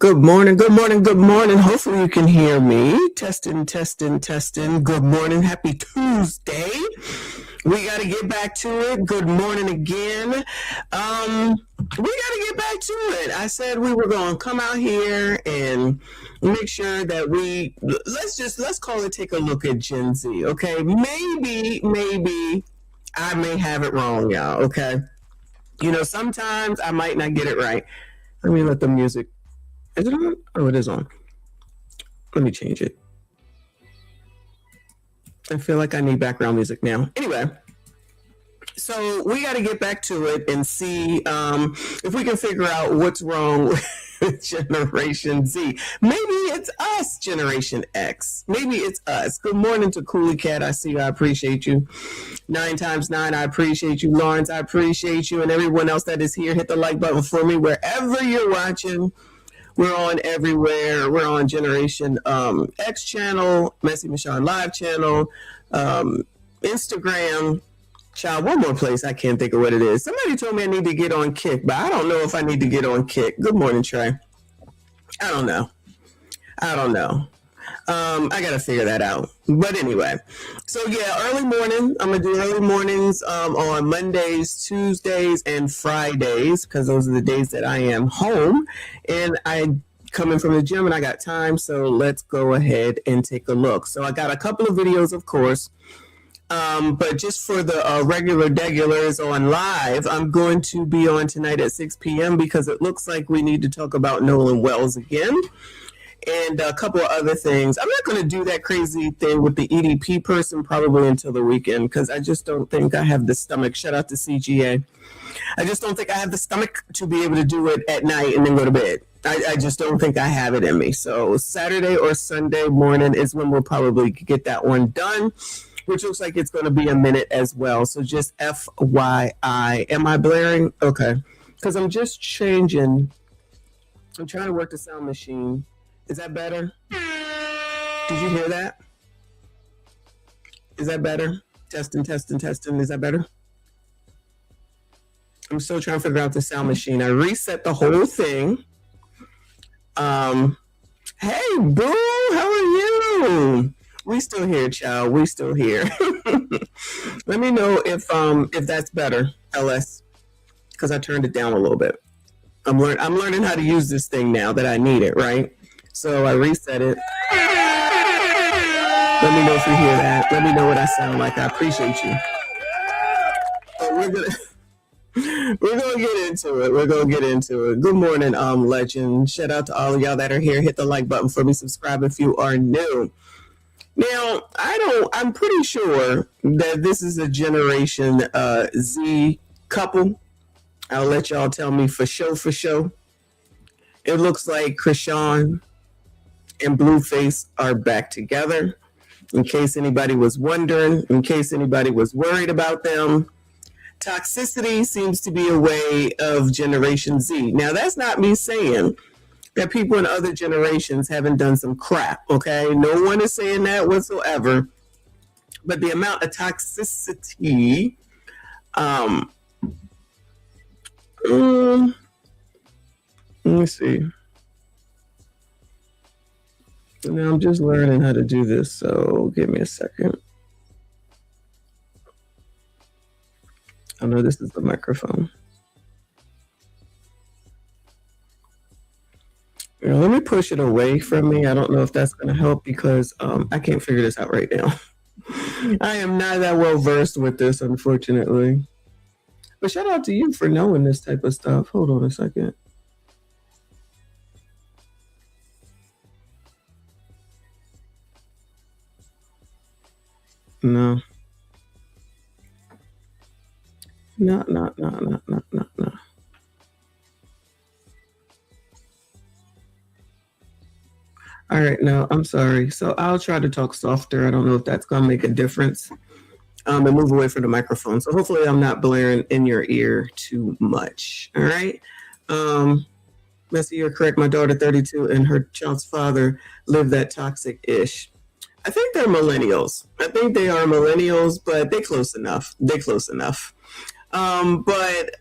Good morning, good morning, good morning. Hopefully you can hear me. Testing, testing, testing. Good morning. Happy Tuesday. We got to get back to it. Good morning again. We got to get back to it. I said we were going to come out here and make sure that let's call it take a look at Gen Z. Okay. Maybe I may have it wrong, y'all. Okay. Sometimes I might not get it right. Let me let the music. Is it on? Oh, it is on. Let me change it. I feel like I need background music now. Anyway, so we got to get back to it and see if we can figure out what's wrong with Generation Z. Maybe it's us, Generation X. Maybe it's us. Good morning to Coolie Cat. I see you. I appreciate you. 9x9, I appreciate you. Lawrence, I appreciate you. And everyone else that is here, hit the like button for me wherever you're watching. We're on everywhere. We're on Generation X channel, Messy Michonne Live channel, Instagram. Child, one more place. I can't think of what it is. Somebody told me I need to get on Kick, but I don't know if I need to get on Kick. Good morning, Trey. I don't know. I got to figure that out. But anyway, so yeah, early morning. I'm going to do early mornings on Mondays, Tuesdays, and Fridays because those are the days that I am home. And I come in from the gym and I got time. So let's go ahead and take a look. So I got a couple of videos, of course. But just for the regulars on live, I'm going to be on tonight at 6 p.m. because it looks like we need to talk about Nolan Wells again. And a couple of other things. I'm not going to do that crazy thing with the EDP person probably until the weekend because I just don't think I have the stomach. Shout out to CGA. I just don't think I have the stomach to be able to do it at night and then go to bed. I just don't think I have it in me. So Saturday or Sunday morning is when we'll probably get that one done, which looks like it's going to be a minute as well. So just FYI. Am I blaring? Okay. Because I'm just changing. I'm trying to work the sound machine. Is that better? Did you hear that? Is that better? Testing. Is that better? I'm still trying to figure out the sound machine. I reset the whole thing. Hey, boo, how are you? We still here, child. We still here. Let me know if that's better, LS, because I turned it down a little bit. I'm learning how to use this thing now that I need it, right? So I reset it. Let me know if you hear that. Let me know what I sound like. I appreciate you. But we're gonna get into it. Good morning, legend. Shout out to all of y'all that are here. Hit the like button for me. Subscribe if you are new. Now, I'm pretty sure that this is a Generation Z couple. I'll let y'all tell me for sure. It looks like Krishan and Blueface are back together. In case anybody was wondering, in case anybody was worried about them, toxicity seems to be a way of Generation Z. Now, that's not me saying that people in other generations haven't done some crap, okay? No one is saying that whatsoever. But the amount of toxicity, let me see. Now I'm just learning how to do this, so give me a second. I know this is the microphone. Let me push it away from me. I don't know if that's going to help because I can't figure this out right now. I am not that well versed with this, unfortunately. But shout out to you for knowing this type of stuff. Hold on a second. No. No. All right, no, I'm sorry. So I'll try to talk softer. I don't know if that's going to make a difference. And move away from the microphone. So hopefully I'm not blaring in your ear too much. All right. Messy, you're correct. My daughter, 32, and her child's father live that toxic-ish. I think they're millennials. I think they are millennials, but they're close enough. But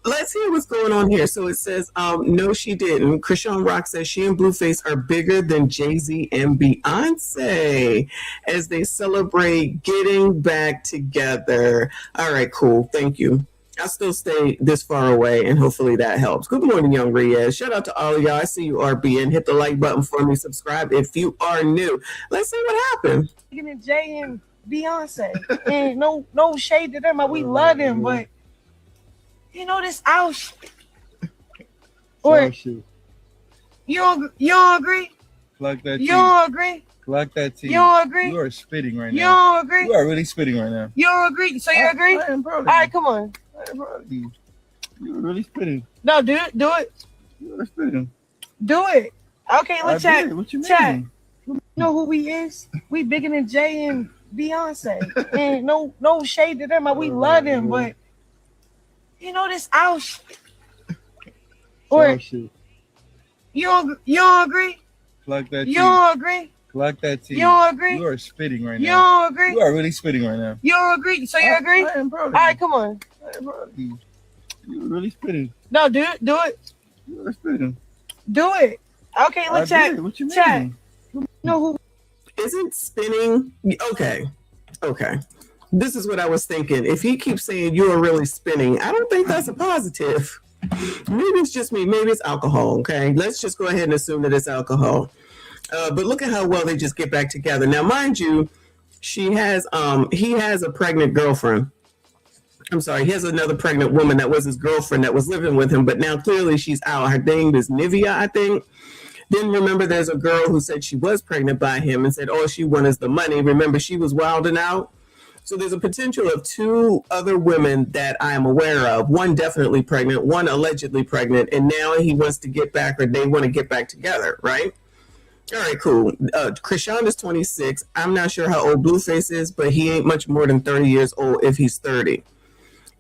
let's hear what's going on here. So it says, no, she didn't. Krishan Rock says she and Blueface are bigger than Jay-Z and Beyonce as they celebrate getting back together. All right, cool. Thank you. I'll still stay this far away, and hopefully that helps. Good morning, Young Reyes. Shout out to all of y'all. I see you are being. Hit the like button for me. Subscribe if you are new. Let's see what happened. Jay and Beyonce, and no shade to them. We love them, but you know this out. Or you don't agree? Like that. You don't agree? Like that tea. You don't agree? You are spitting right now. You don't agree? You are really spitting right now. You don't agree? So you agree? I am proud of you. All right, come on. I am proud of you. You are really spitting. No, do it. Do it. You are spitting. Do it. Okay, let's chat. What you mean? Chat. You know who we is? We bigger than Jay and Beyonce. And no shade to them. We love them, but you know this out. Or you don't agree? Like that tea. You don't agree? Like that tea. You don't agree? You are spitting right you now. You don't agree? You are really spitting right now. You don't agree? So you agree? I am proud of you. All right, come on. I am proud of you. You are really spitting. No, do it. Do it. You are spitting. Do it. Okay, let's chat. What you mean? Chat. You know who isn't spinning? Okay. This is what I was thinking. If he keeps saying you are really spinning, I don't think that's a positive. Maybe it's just me. Maybe it's alcohol. Okay, let's just go ahead and assume that it's alcohol. But look at how well they just get back together. Now, mind you, he has a pregnant girlfriend. I'm sorry, he has another pregnant woman that was his girlfriend that was living with him, but now clearly she's out. Her name is Nivea, I think. Then remember, there's a girl who said she was pregnant by him and said all she wanted is the money. Remember, she was wilding out. So there's a potential of two other women that I am aware of. One definitely pregnant, one allegedly pregnant, and now he wants to get back, or they want to get back together, right? All right, cool. Krishan is 26. I'm not sure how old Blueface is, but he ain't much more than 30 years old if he's 30.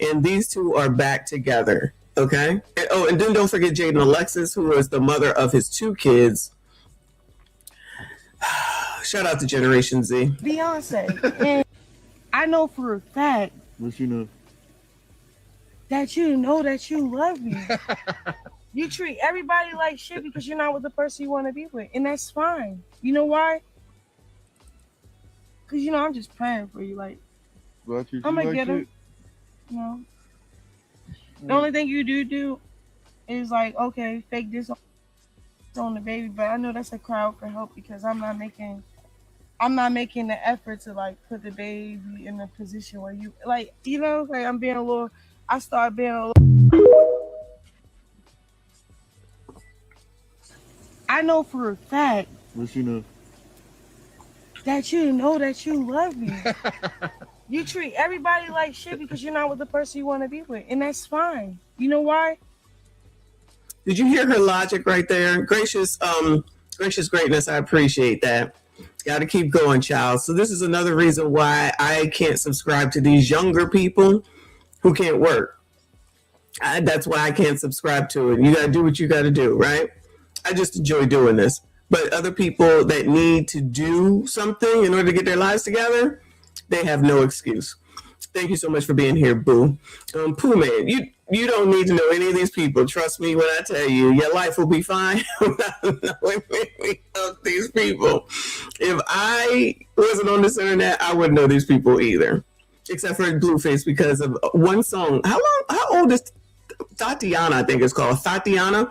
And these two are back together, okay? And then don't forget Jaden Alexis, who is the mother of his two kids. Shout out to Generation Z. Beyonce. And I know for a fact. What you know? That you know that you love me. You treat everybody like shit because you're not with the person you want to be with. And that's fine. You know why? Because, I'm just praying for you. Like, I'm going to get him. The only thing you do is like, okay, fake this on the baby. But I know that's a cry out for help because I'm not making the effort to like put the baby in a position where you like, like I start being a little. I know for a fact. What you know? That you know that you love me. You treat everybody like shit because you're not with the person you want to be with. And that's fine. You know why? Did you hear her logic right there? Gracious greatness, I appreciate that. Got to keep going, child. So this is another reason why I can't subscribe to these younger people who can't work. That's why I can't subscribe to it. You got to do what you got to do, right? I just enjoy doing this. But other people that need to do something in order to get their lives together, they have no excuse. Thank you so much for being here, Boo. Pooh Man, you don't need to know any of these people. Trust me when I tell you, your life will be fine without knowing any of these people. If I wasn't on this internet, I wouldn't know these people either, except for Blueface because of one song. How old is Tatiana? I think it's called Tatiana.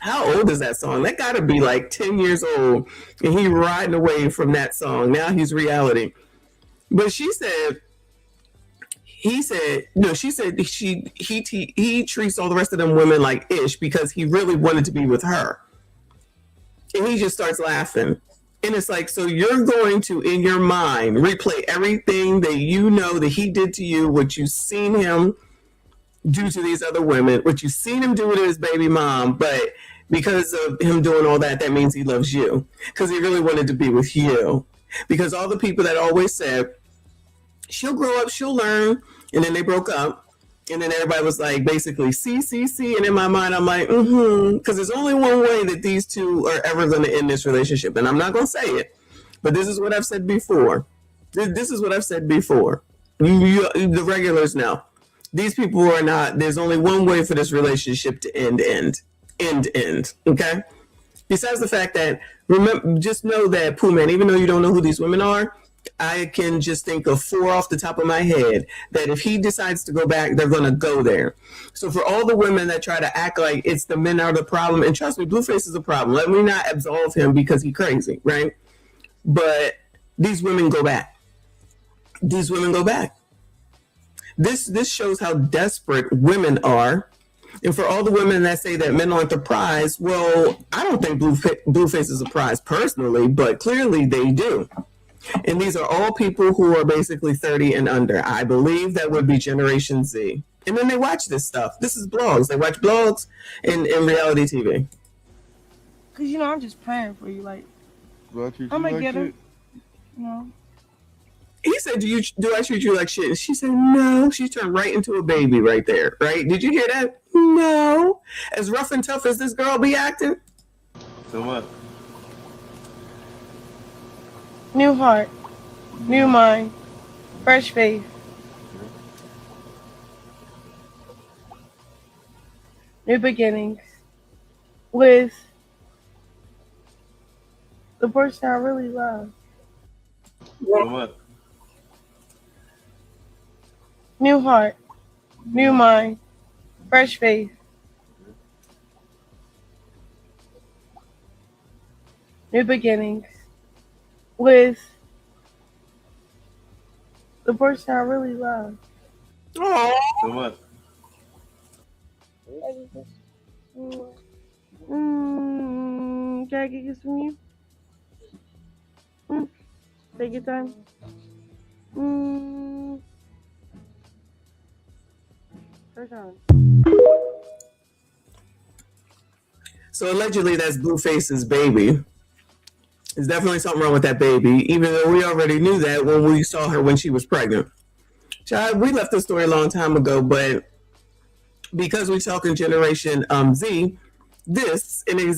How old is that song? That got to be like 10 years old, and he riding away from that song. Now he's reality. But he treats all the rest of them women like ish because he really wanted to be with her. And he just starts laughing. And it's like, so you're going to, in your mind, replay everything that you know that he did to you, what you've seen him do to these other women, what you've seen him do to his baby mom, but because of him doing all that, that means he loves you. Because he really wanted to be with you. Because all the people that always said, she'll grow up, she'll learn, and then they broke up. And then everybody was like, basically, see. And in my mind, I'm like, because there's only one way that these two are ever going to end this relationship. And I'm not going to say it, but this is what I've said before. This is what I've said before. The regulars know. These people are not. There's only one way for this relationship to end. Okay. Besides the fact that remember, just know that Pooh Man, even though you don't know who these women are, I can just think of 4 off the top of my head that if he decides to go back, they're going to go there. So for all the women that try to act like it's the men are the problem, and trust me, Blueface is a problem. Let me not absolve him because he's crazy, right? But these women go back. These women go back. This shows how desperate women are. And for all the women that say that men aren't the prize, well, I don't think Blueface is a prize personally, but clearly they do. And these are all people who are basically 30 and under. I believe that would be Generation Z. And then they watch this stuff. This is blogs. They watch blogs and reality TV. Cause I'm just praying for you. Like, Do I treat I'm you gonna like get her. shit? He said, do I treat you like shit? And she said, no. She turned right into a baby right there, right? Did you hear that? No. As rough and tough as this girl be acting. So what? New heart, new mind, fresh faith. New beginnings with the person I really love. So what? New heart, new mind, fresh faith. New beginnings with the person I really love. Aww. So what? Can I get this from you? Take your time. First time. So allegedly that's Blueface's baby. There's definitely something wrong with that baby, even though we already knew that when we saw her when she was pregnant. Child, we left the story a long time ago, but because we're talking Generation Z, this is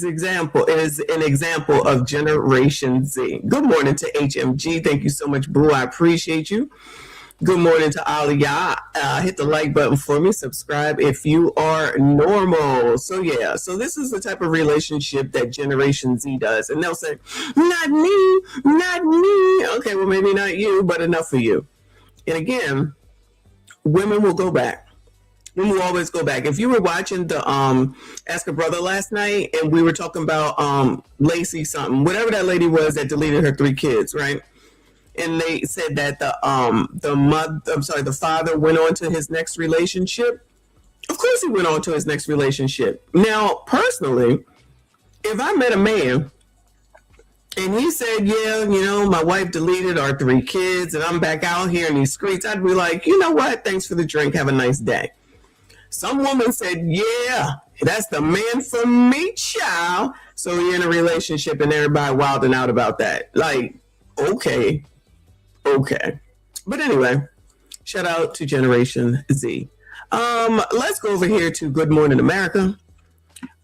an example of Generation Z. Good morning to HMG. Thank you so much, Boo. I appreciate you. Good morning to Aliyah. Hit the like button for me. Subscribe if you are normal. So yeah, so this is the type of relationship that Generation Z does. And they'll say, not me, not me. Okay, well, maybe not you, but enough for you. And again, women will go back. Women will always go back. If you were watching the Ask a Brother last night and we were talking about Lacey something, whatever that lady was that deleted her 3 kids, right? And they said that the father went on to his next relationship. Of course he went on to his next relationship. Now, personally, if I met a man and he said, yeah, my wife deleted our 3 kids and I'm back out here in these streets, I'd be like, you know what? Thanks for the drink. Have a nice day. Some woman said, yeah, that's the man for me, child. So you're in a relationship and everybody wilding out about that. Like, okay. But anyway, shout out to Generation Z. Let's go over here to Good Morning America,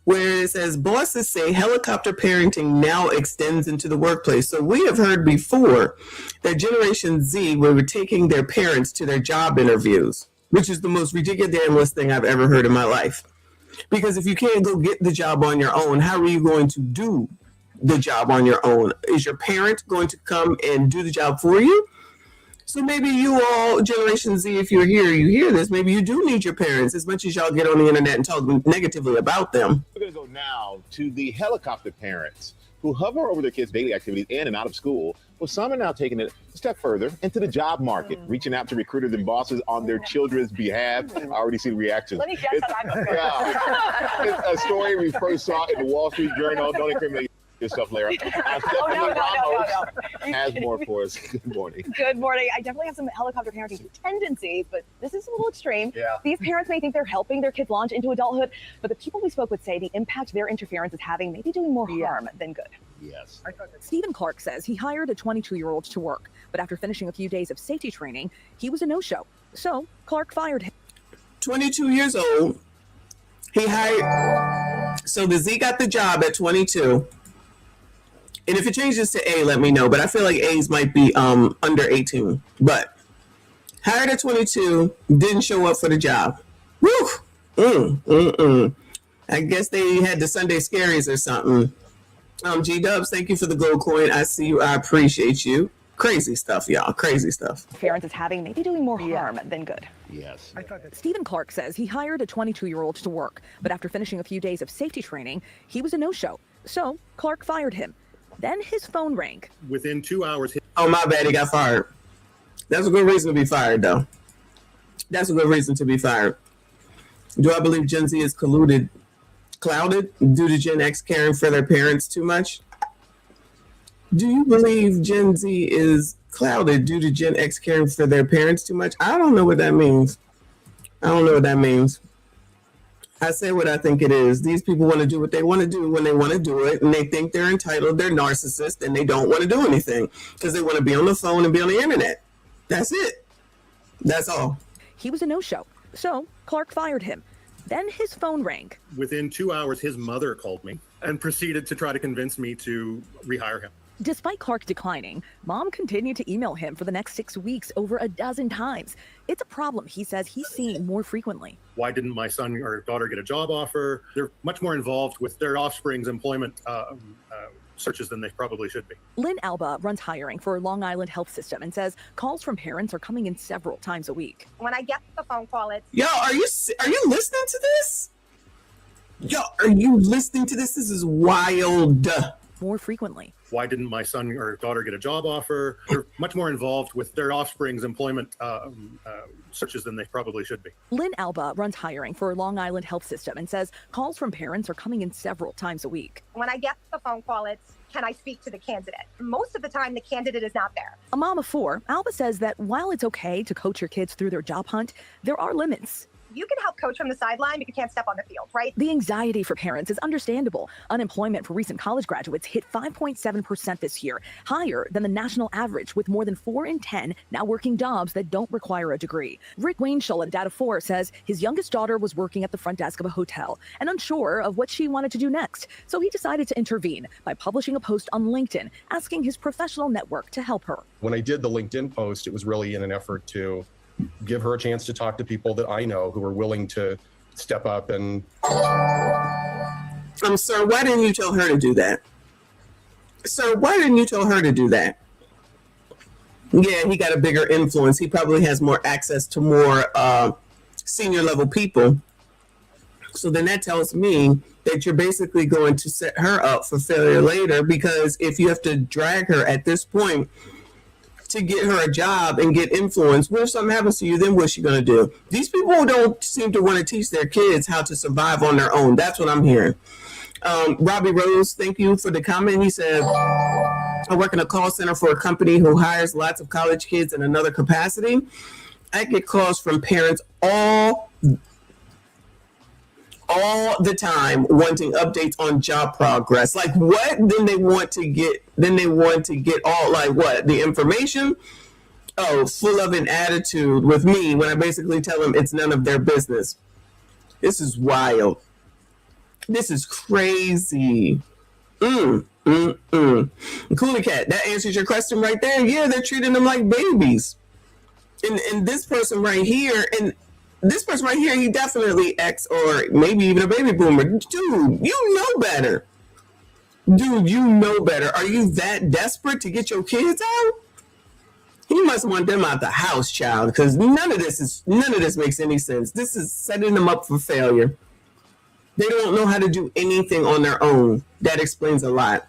where it says bosses say helicopter parenting now extends into the workplace. So we have heard before that Generation Z were taking their parents to their job interviews, which is the most ridiculous thing I've ever heard in my life. Because if you can't go get the job on your own, how are you going to do the job on your own? Is your parent going to come and do the job for you? So maybe you all, Generation Z, if you're here, you hear this, maybe you do need your parents as much as y'all get on the internet and talk negatively about them. We're going to go now to the helicopter parents who hover over their kids' daily activities in and out of school. Well, some are now taking it a step further into the job market, reaching out to recruiters and bosses on their children's behalf. I already see reactions. Let me guess how that goes. It's a story we first saw in the Wall Street Journal. Don't incriminate yourself, Lara. No. Has more for us. Good morning. Good morning. I definitely have some helicopter parenting tendencies, but this is a little extreme. Yeah. These parents may think they're helping their kids launch into adulthood, but the people we spoke with say the impact their interference is having may be doing more harm than good. Yes. Stephen Clark says he hired a 22-year-old to work, but after finishing a few days of safety training, he was a no-show. So Clark fired him. 22 years old. He hired. So the Z got the job at 22. And if it changes to A, let me know. But I feel like A's might be under 18. But Hired at 22, didn't show up for the job. Woo! I guess they had the Sunday scaries or something. G-Dubs, thank you for the gold coin. I see you. I appreciate you. Crazy stuff, y'all. Crazy stuff. Interference is having, maybe doing more harm than good. Yes. Stephen Clark says he hired a 22-year-old to work, but after finishing a few days of safety training, he was a no-show. So Clark fired him. Then his phone rang. Within 2 hours. Oh, my bad. He got fired. That's a good reason to be fired, though. That's a good reason to be fired. Do I believe Gen Z is clouded due to Gen X caring for their parents too much? Do you believe Gen Z is clouded due to Gen X caring for their parents too much? I don't know what that means. I say what I think it is. These people want to do what they want to do when they want to do it, and they think they're entitled. They're narcissists, and they don't want to do anything because they want to be on the phone and be on the internet. That's it. That's all. He was a no-show. So Clark fired him. Then his phone rang. Within 2 hours, his mother called me and proceeded to try to convince me to rehire him. Despite Clark declining, Mom continued to email him for the next 6 weeks over a dozen times. It's a problem he says he's seeing more frequently. Why didn't my son or daughter get a job offer? They're much more involved with their offspring's employment searches than they probably should be. Lynn Alba runs hiring for Long Island Health System and says calls from parents are coming in several times a week. When I get the phone call, it's... Yo, are you listening to this? Yo, are you listening to this? This is wild. More frequently. Why didn't my son or daughter get a job offer? They're much more involved with their offspring's employment searches than they probably should be. Lynn Alba runs hiring for Long Island Health System and says calls from parents are coming in several times a week. When I get the phone call, it's, can I speak to the candidate? Most of the time, the candidate is not there. A mom of four, Alba says that while it's okay to coach your kids through their job hunt, there are limits. You can help coach from the sideline, but you can't step on the field, right? The anxiety for parents is understandable. Unemployment for recent college graduates hit 5.7% this year, higher than the national average, with more than 4 in 10 now working jobs that don't require a degree. Rick Wainshall at Data 4 says his youngest daughter was working at the front desk of a hotel and unsure of what she wanted to do next. So he decided to intervene by publishing a post on LinkedIn, asking his professional network to help her. When I did the LinkedIn post, it was really in an effort to give her a chance to talk to people that I know who are willing to step up and... Sir, why didn't you tell her to do that? Sir, why didn't you tell her to do that? Yeah, he got a bigger influence. He probably has more access to more senior level people. So then that tells me that you're basically going to set her up for failure later, because if you have to drag her at this point to get her a job and get influence, what if something happens to you, then what's she going to do? These people don't seem to want to teach their kids how to survive on their own. That's what I'm hearing. Robbie Rose, thank you for the comment. He said, I work in a call center for a company who hires lots of college kids in another capacity. I get calls from parents all the time wanting updates on job progress. Like what? Then they want to get all like what? The information? Oh, full of an attitude with me when I basically tell them it's none of their business. This is wild. This is crazy. Coolie Cat, that answers your question right there. Yeah, they're treating them like babies. And this person right here, he definitely X or maybe even a baby boomer. Dude, you know better. Are you that desperate to get your kids out? You must want them out the house, child, because none of this makes any sense. This is setting them up for failure. They don't know how to do anything on their own. That explains a lot.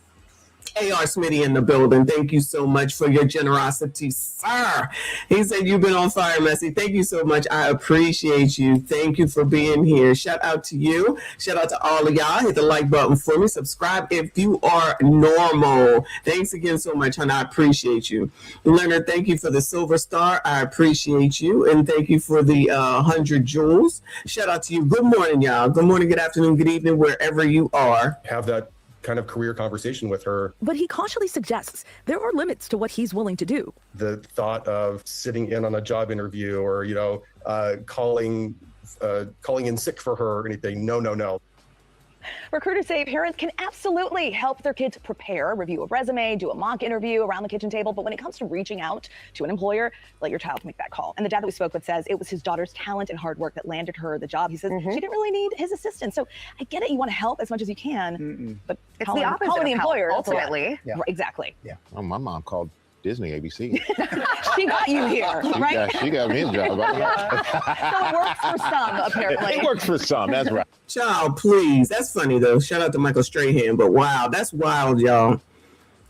AR Smitty in the building. Thank you so much for your generosity, sir. He said you've been on fire, Messy. Thank you so much. I appreciate you. Thank you for being here. Shout out to you. Shout out to all of y'all. Hit the like button for me. Subscribe if you are normal. Thanks again so much, honey. I appreciate you. Leonard, thank you for the silver star. I appreciate you. And thank you for the 100 jewels. Shout out to you. Good morning, y'all. Good morning, good afternoon, good evening, wherever you are. Have that kind of career conversation with her. But he cautiously suggests there are limits to what he's willing to do. The thought of sitting in on a job interview or, calling in sick for her or anything. No. Recruiters say parents can absolutely help their kids prepare, review a resume, do a mock interview around the kitchen table. But when it comes to reaching out to an employer, let your child make that call. And the dad that we spoke with says it was his daughter's talent and hard work that landed her the job. He says she didn't really need his assistance. So I get it. You want to help as much as you can, but it's the opposite calling the of employer help, ultimately. Yeah. Exactly. Yeah. Oh, my mom called Disney ABC. She got you here, right? She got me a job. So it works for some, apparently. It works for some. That's right. Child, please. That's funny, though. Shout out to Michael Strahan. But wow, that's wild, y'all.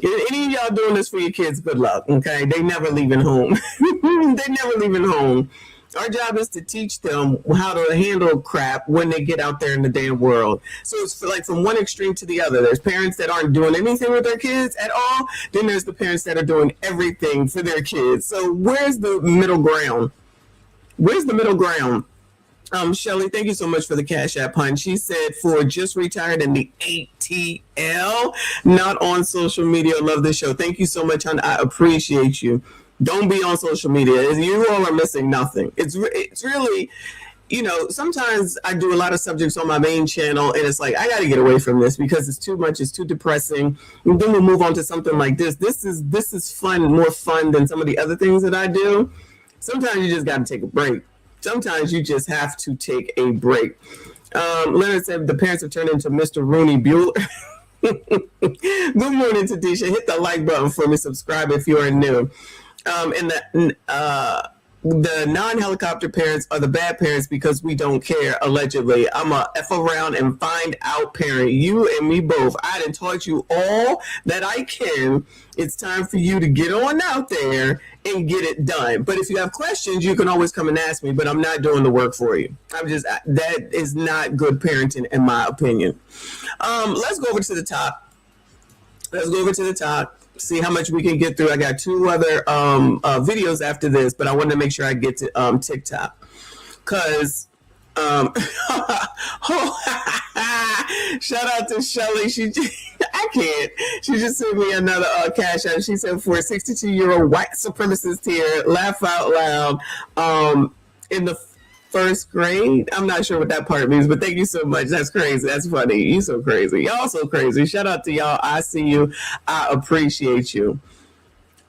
Any of y'all doing this for your kids, good luck, okay? They never leaving home. They never leaving home. Our job is to teach them how to handle crap when they get out there in the damn world. So it's like from one extreme to the other. There's parents that aren't doing anything with their kids at all. Then there's the parents that are doing everything for their kids. So where's the middle ground? Where's the middle ground? Shelly, thank you so much for the Cash App hunt. She said for just retired in the ATL, not on social media. Love the show. Thank you so much, hon. I appreciate you. Don't be on social media. You all are missing nothing. It's really, sometimes I do a lot of subjects on my main channel, and it's like, I got to get away from this because it's too much. It's too depressing. And then we'll move on to something like this. This is fun, more fun than some of the other things that I do. Sometimes you just got to take a break. Sometimes you just have to take a break. Leonard said the parents have turned into Mr. Rooney Bueller. Good morning, Tadisha. Hit the like button for me. Subscribe if you are new. And the non-helicopter parents are the bad parents because we don't care, allegedly. I'm a F around and find out parent. You and me both. I done taught you all that I can. It's time for you to get on out there and get it done. But if you have questions, you can always come and ask me, but I'm not doing the work for you. That is not good parenting in my opinion. Let's go over to the top. See how much we can get through. I got two other videos after this, but I wanted to make sure I get to TikTok. Because, shout out to Shelly. I can't. She just sent me another Cash App. She said for a 62-year-old white supremacist here, laugh out loud in the first grade. I'm not sure what that part means, but thank you so much. That's crazy. That's funny. You so crazy. Y'all so crazy. Shout out to y'all. I see you. I appreciate you.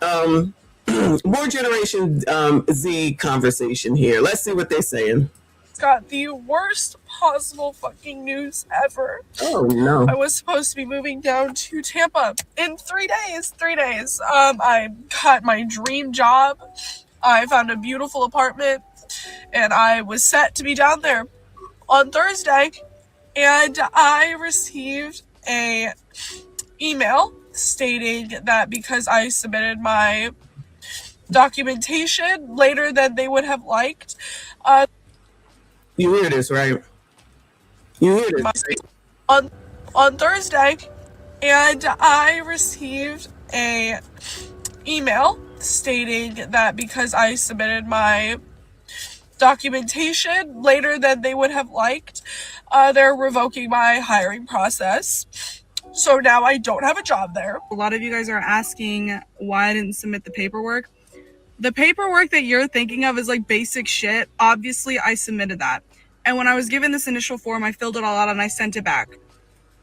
More Generation Z conversation here. Let's see what they're saying. Got the worst possible fucking news ever. Oh no. I was supposed to be moving down to Tampa in 3 days. I got my dream job. I found a beautiful apartment. And I was set to be down there on Thursday, and I received a email stating that because I submitted my documentation later than they would have liked. You hear this, right? You hear this on Thursday, and I received a email stating that because I submitted my documentation later than they would have liked, they're revoking my hiring process. So now I don't have a job there. A lot of you guys are asking why I didn't submit the paperwork. The paperwork that you're thinking of is like basic shit. Obviously, I submitted that. And when I was given this initial form, I filled it all out and I sent it back.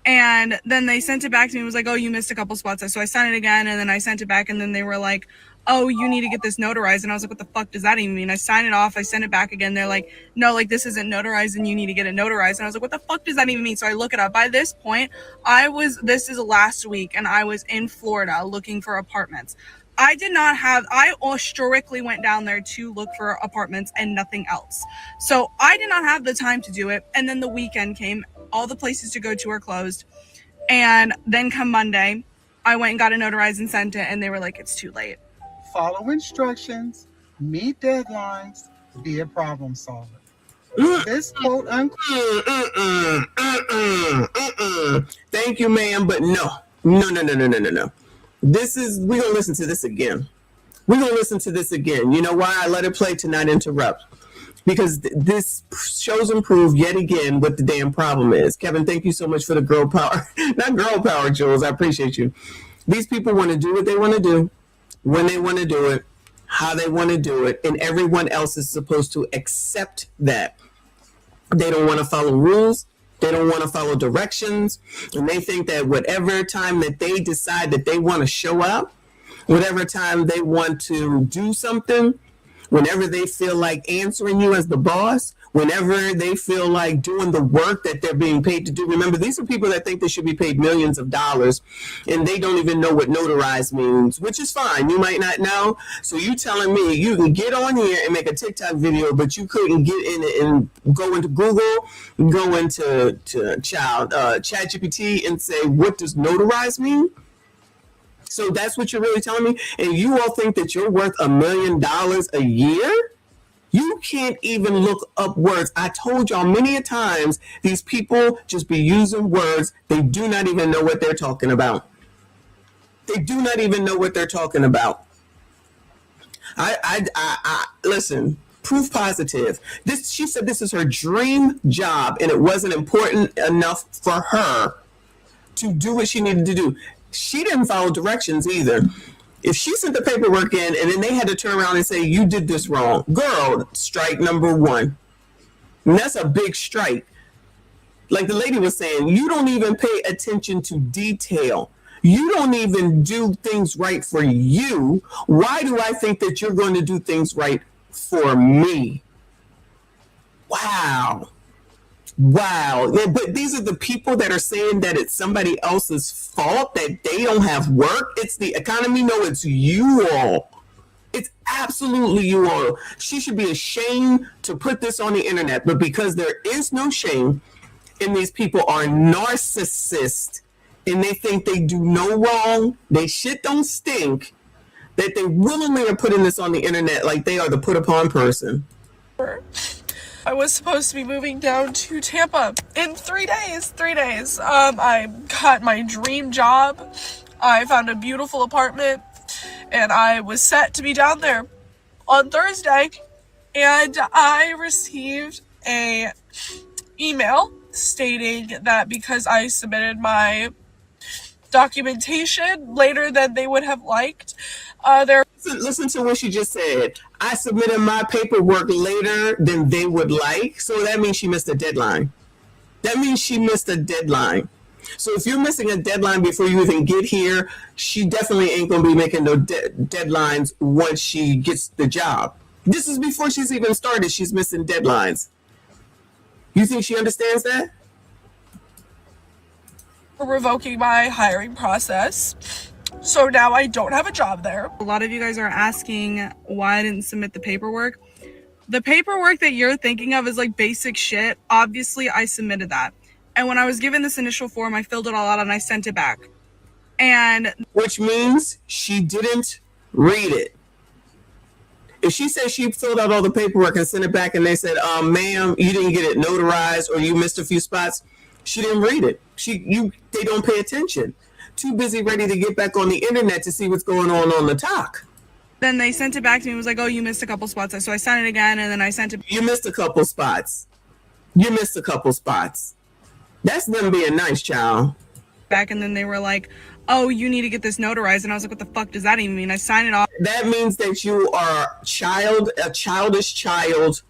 And then they sent it back to me. It was like, oh, you missed a couple spots. So I sent it again, and then I sent it back, and then they were like, oh, you need to get this notarized. And I was like, what the fuck does that even mean? I signed it off. I sent it back again. They're like, no, like this isn't notarized and you need to get it notarized. And I was like, what the fuck does that even mean? So I look it up. By this point, this is last week, and I was in Florida looking for apartments. I strictly went down there to look for apartments and nothing else. So I did not have the time to do it. And then the weekend came. All the places to go to are closed. And then come Monday, I went and got it notarized and sent it. And they were like, it's too late. Follow instructions, meet deadlines, be a problem solver. This quote unquote. Thank you, ma'am, but no. We're gonna listen to this again. You know why I let it play to not interrupt? Because this shows and proves yet again what the damn problem is. Kevin, thank you so much for the girl power. Not girl power, Jules. I appreciate you. These people want to do what they want to do, when they want to do it, how they want to do it, and everyone else is supposed to accept that. They don't want to follow rules. They don't want to follow directions, and they think that whatever time that they decide that they want to show up, whatever time they want to do something, whenever they feel like answering you as the boss, whenever they feel like doing the work that they're being paid to do. Remember, these are people that think they should be paid millions of dollars, and they don't even know what notarized means, which is fine. You might not know. So you telling me you can get on here and make a TikTok video, but you couldn't get in it and go into Google, go into ChatGPT and say, what does notarized mean? So that's what you're really telling me? And you all think that you're worth $1 million a year? You can't even look up words. I told y'all many a times, these people just be using words. They do not even know what they're talking about. They do not even know what they're talking about. I listen, proof positive. She said this is her dream job, and it wasn't important enough for her to do what she needed to do. She didn't follow directions either. If she sent the paperwork in and then they had to turn around and say, you did this wrong, girl, strike number one. And that's a big strike. Like the lady was saying, you don't even pay attention to detail. You don't even do things right for you. Why do I think that you're going to do things right for me? Wow. Wow. Yeah, but these are the people that are saying that it's somebody else's fault that they don't have work. It's the economy. No, it's you all. It's absolutely you all. She should be ashamed to put this on the internet, but because there is no shame and these people are narcissists and they think they do no wrong, they shit don't stink, that they willingly are putting this on the internet like they are the put upon person. I was supposed to be moving down to Tampa in 3 days. 3 days. I got my dream job. I found a beautiful apartment, and I was set to be down there on Thursday. And I received a email stating that because I submitted my documentation later than they would have liked, Listen to what she just said. I submitted my paperwork later than they would like. So that means she missed a deadline. That means she missed a deadline. So if you're missing a deadline before you even get here, she definitely ain't going to be making no deadlines once she gets the job. This is before she's even started. She's missing deadlines. You think she understands that? Revoking my hiring process. So now I don't have a job there. A lot of you guys are asking why I didn't submit the paperwork. The paperwork that you're thinking of is like basic shit. Obviously, I submitted that. And when I was given this initial form, I filled it all out and I sent it back. And which means she didn't read it. If she said she filled out all the paperwork and sent it back and they said, ma'am, you didn't get it notarized or you missed a few spots, she didn't read it. They don't pay attention. Too busy ready to get back on the internet to see what's going on the talk. Then they sent it back to me and was like, oh, you missed a couple spots. So I sent it again and then I sent it. You missed a couple spots. You missed a couple spots. That's them being nice, child. Back and then they were like, oh, you need to get this notarized. And I was like, what the fuck does that even mean? I signed it off. That means that you are a childish child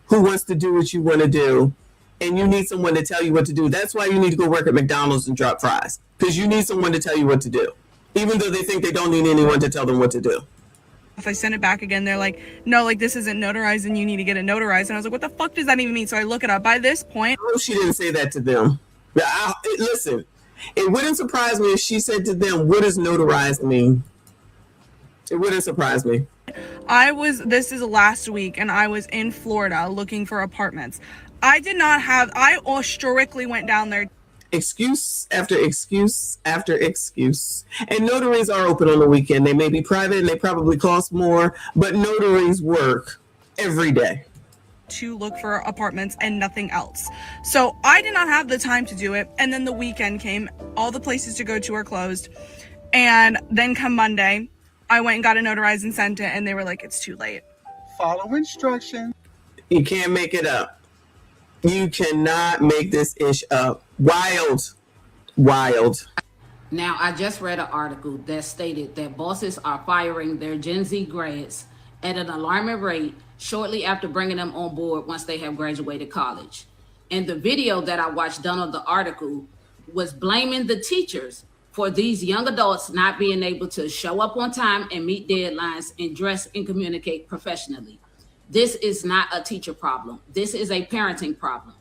who wants to do what you want to do. And you need someone to tell you what to do. That's why you need to go work at McDonald's and drop fries. Because you need someone to tell you what to do. Even though they think they don't need anyone to tell them what to do. If I send it back again, they're like, no, like this isn't notarized and you need to get it notarized. And I was like, what the fuck does that even mean? So I look it up. By this point. No, she didn't say that to them. Listen, it wouldn't surprise me if she said to them, what does notarized mean? It wouldn't surprise me. This is last week and I was in Florida looking for apartments. I strictly went down there. Excuse after excuse after excuse. And notaries are open on the weekend. They may be private and they probably cost more, but notaries work every day. To look for apartments and nothing else. So I did not have the time to do it. And then the weekend came. All the places to go to are closed. And then come Monday, I went and got it notarized and sent it. And they were like, it's too late. Follow instructions. You can't make it up. You cannot make this ish up. Wild. Now, I just read an article that stated that bosses are firing their Gen Z grads at an alarming rate shortly after bringing them on board once they have graduated college. And the video that I watched done on the article was blaming the teachers for these young adults not being able to show up on time and meet deadlines and dress and communicate professionally. This is not a teacher problem. This is a parenting problem.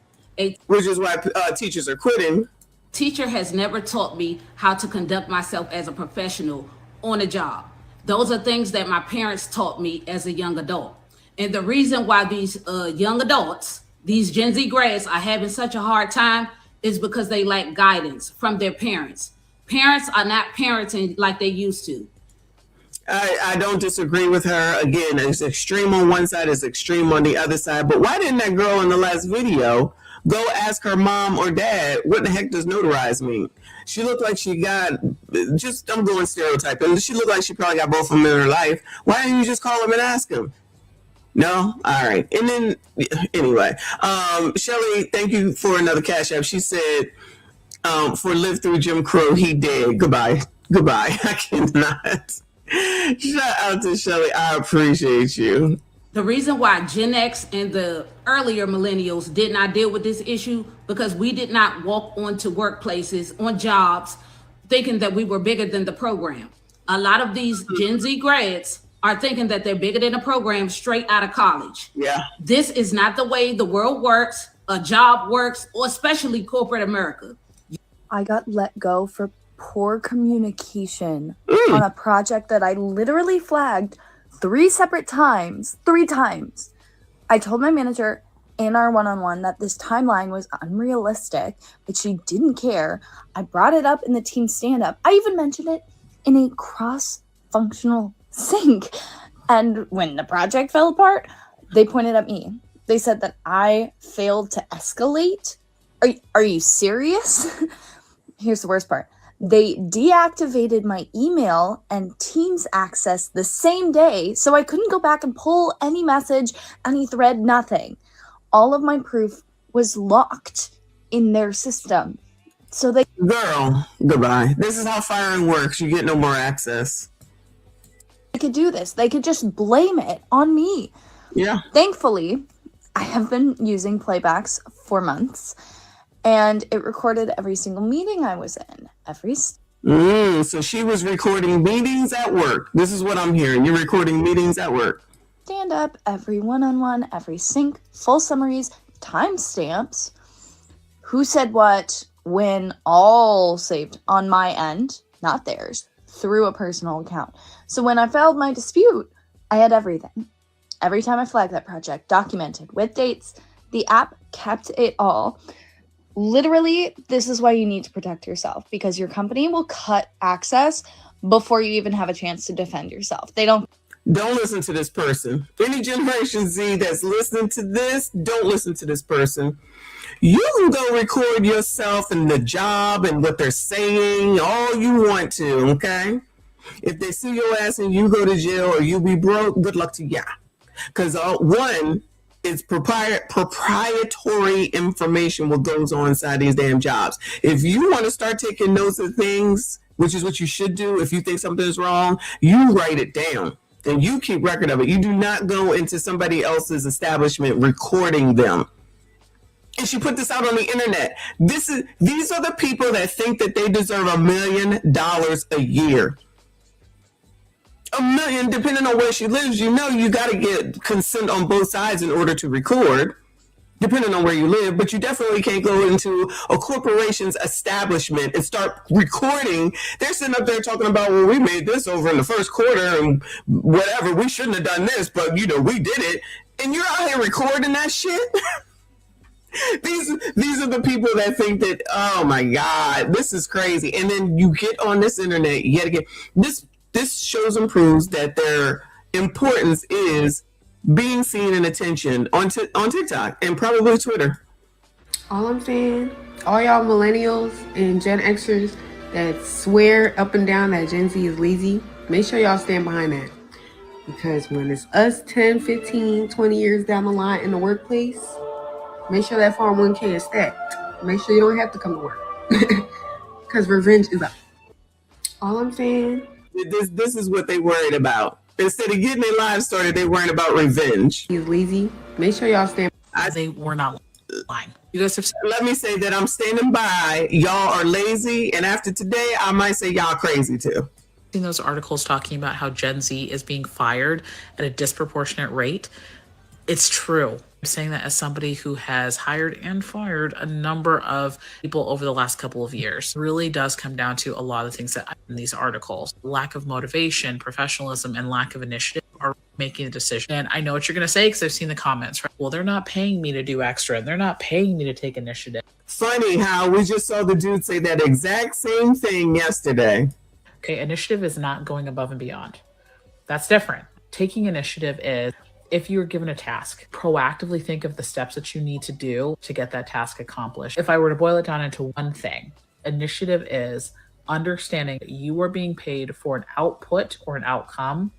Which is why teachers are quitting. Teacher has never taught me how to conduct myself as a professional on a job. Those are things that my parents taught me as a young adult. And the reason why these young adults, these Gen Z grads, are having such a hard time is because they lack guidance from their parents. Parents are not parenting like they used to. I don't disagree with her. Again, it's extreme on one side, it's extreme on the other side. But why didn't that girl in the last video go ask her mom or dad, what the heck does notarized mean? She looked like she got, just, I'm going stereotyping, she looked like she probably got both of them in her life. Why didn't you just call them and ask them? No? All right. And then, anyway, Shelly, thank you for another cash app. She said, for Live Through Jim Crow, he did. Goodbye. I cannot. Shout out to Shelly. I appreciate you. The reason why Gen X and the earlier millennials did not deal with this issue because we did not walk onto workplaces, on jobs, thinking that we were bigger than the program. A lot of these Gen Z grads are thinking that they're bigger than the program straight out of college. Yeah. This is not the way the world works, a job works, or especially corporate America. I got let go for poor communication on a project that I literally flagged 3 times. I told my manager in our one-on-one that this timeline was unrealistic, but she didn't care. I brought it up in the team stand-up. I even mentioned it in a cross-functional sync. And when the project fell apart, they pointed at me. They said that I failed to escalate. Are you serious? Here's the worst part. They deactivated my email and Teams access the same day, so I couldn't go back and pull any message, any thread, nothing. All of my proof was locked in their system. So they... Girl, goodbye. This is how firing works. You get no more access. They could do this. They could just blame it on me. Yeah. Thankfully, I have been using playbacks for months. And it recorded every single meeting I was in. So she was recording meetings at work. This is what I'm hearing. You're recording meetings at work. Stand up, every one-on-one, every sync, full summaries, timestamps. Who said what, when, all saved on my end, not theirs, through a personal account. So when I filed my dispute, I had everything. Every time I flagged that project, documented with dates, the app kept it all. Literally, this is why you need to protect yourself, because your company will cut access before you even have a chance to defend yourself. Don't listen to this person. Any Generation Z that's listening to this, don't listen to this person. You can go record yourself and the job and what they're saying all you want to, okay? If they sue your ass and you go to jail or you be broke, good luck to ya. Because one, it's proprietary information what goes on inside these damn jobs. If you want to start taking notes of things, which is what you should do, if you think something is wrong, you write it down and you keep record of it. You do not go into somebody else's establishment recording them. And she put this out on the internet. These are the people that think that they deserve $1 million a year. $1 million, depending on where she lives, you got to get consent on both sides in order to record, depending on where you live. But you definitely can't go into a corporation's establishment and start recording. They're sitting up there talking about, well, we made this over in the first quarter and whatever. We shouldn't have done this, but we did it. And you're out here recording that shit. These are the people that think that, oh my God, this is crazy. And then you get on this internet yet again. This shows and proves that their importance is being seen and attention on TikTok and probably Twitter. All I'm saying, all y'all millennials and Gen Xers that swear up and down that Gen Z is lazy, make sure y'all stand behind that. Because when it's us 10, 15, 20 years down the line in the workplace, make sure that 401k is stacked. Make sure you don't have to come to work. Because revenge is up. All I'm saying... This is what they worried about. Instead of getting their lives started, they worried about revenge. He's lazy. Make sure y'all stand. They were not lying. You guys have. Let me say that I'm standing by. Y'all are lazy, and after today, I might say y'all crazy too. Seen those articles talking about how Gen Z is being fired at a disproportionate rate. It's true. I'm saying that as somebody who has hired and fired a number of people over the last couple of years. It really does come down to a lot of things that in these articles. Lack of motivation, professionalism, and lack of initiative are making the decision. And I know what you're going to say because I've seen the comments, right? Well, they're not paying me to do extra, and they're not paying me to take initiative. Funny how we just saw the dude say that exact same thing yesterday. Okay, initiative is not going above and beyond. That's different. Taking initiative is, if you're given a task, proactively think of the steps that you need to do to get that task accomplished. If I were to boil it down into one thing, initiative is understanding that you are being paid for an output or an outcome,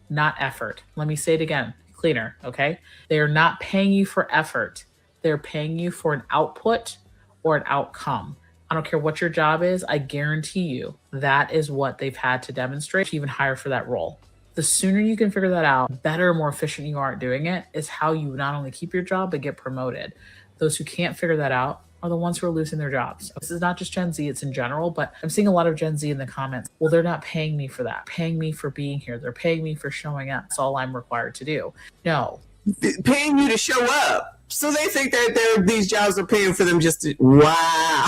not effort. Let me say it again, cleaner, okay? They are not paying you for effort. They're paying you for an output or an outcome. I don't care what your job is, I guarantee you that is what they've had to demonstrate to even hire for that role. The sooner you can figure that out, better, more efficient you are at doing it, is how you not only keep your job, but get promoted. Those who can't figure that out are the ones who are losing their jobs. This is not just Gen Z, it's in general, but I'm seeing a lot of Gen Z in the comments. Well, they're not paying me for that. Paying me for being here. They're paying me for showing up. That's all I'm required to do. No. Paying you to show up. So they think that these jobs are paying for them just to, wow.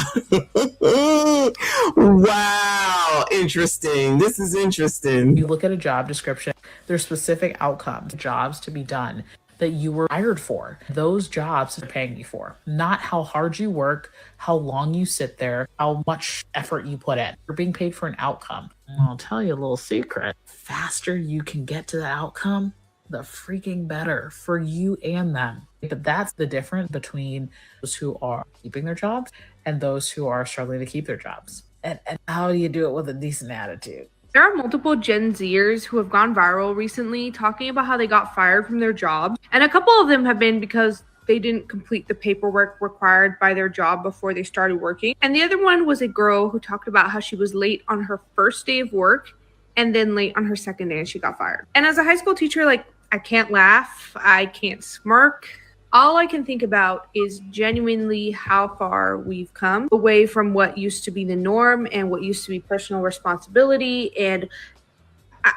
Wow. Interesting. This is interesting. You look at a job description, there's specific outcomes, jobs to be done that you were hired for. Those jobs are paying you for, not how hard you work, how long you sit there, how much effort you put in. You're being paid for an outcome. And I'll tell you a little secret. Faster you can get to that outcome, the freaking better for you and them. But that's the difference between those who are keeping their jobs and those who are struggling to keep their jobs. And how do you do it with a decent attitude? There are multiple Gen Zers who have gone viral recently talking about how they got fired from their jobs. And a couple of them have been because they didn't complete the paperwork required by their job before they started working. And the other one was a girl who talked about how she was late on her first day of work and then late on her second day and she got fired. And as a high school teacher, like, I can't laugh, I can't smirk. All I can think about is genuinely how far we've come away from what used to be the norm and what used to be personal responsibility. And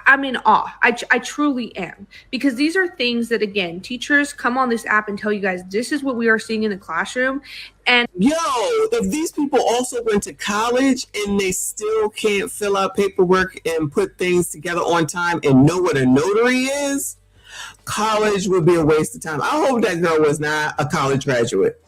I'm in awe. I truly am. Because these are things that, again, teachers come on this app and tell you guys, this is what we are seeing in the classroom. And if these people also went to college and they still can't fill out paperwork and put things together on time and know what a notary is, college would be a waste of time. I hope that girl was not a college graduate.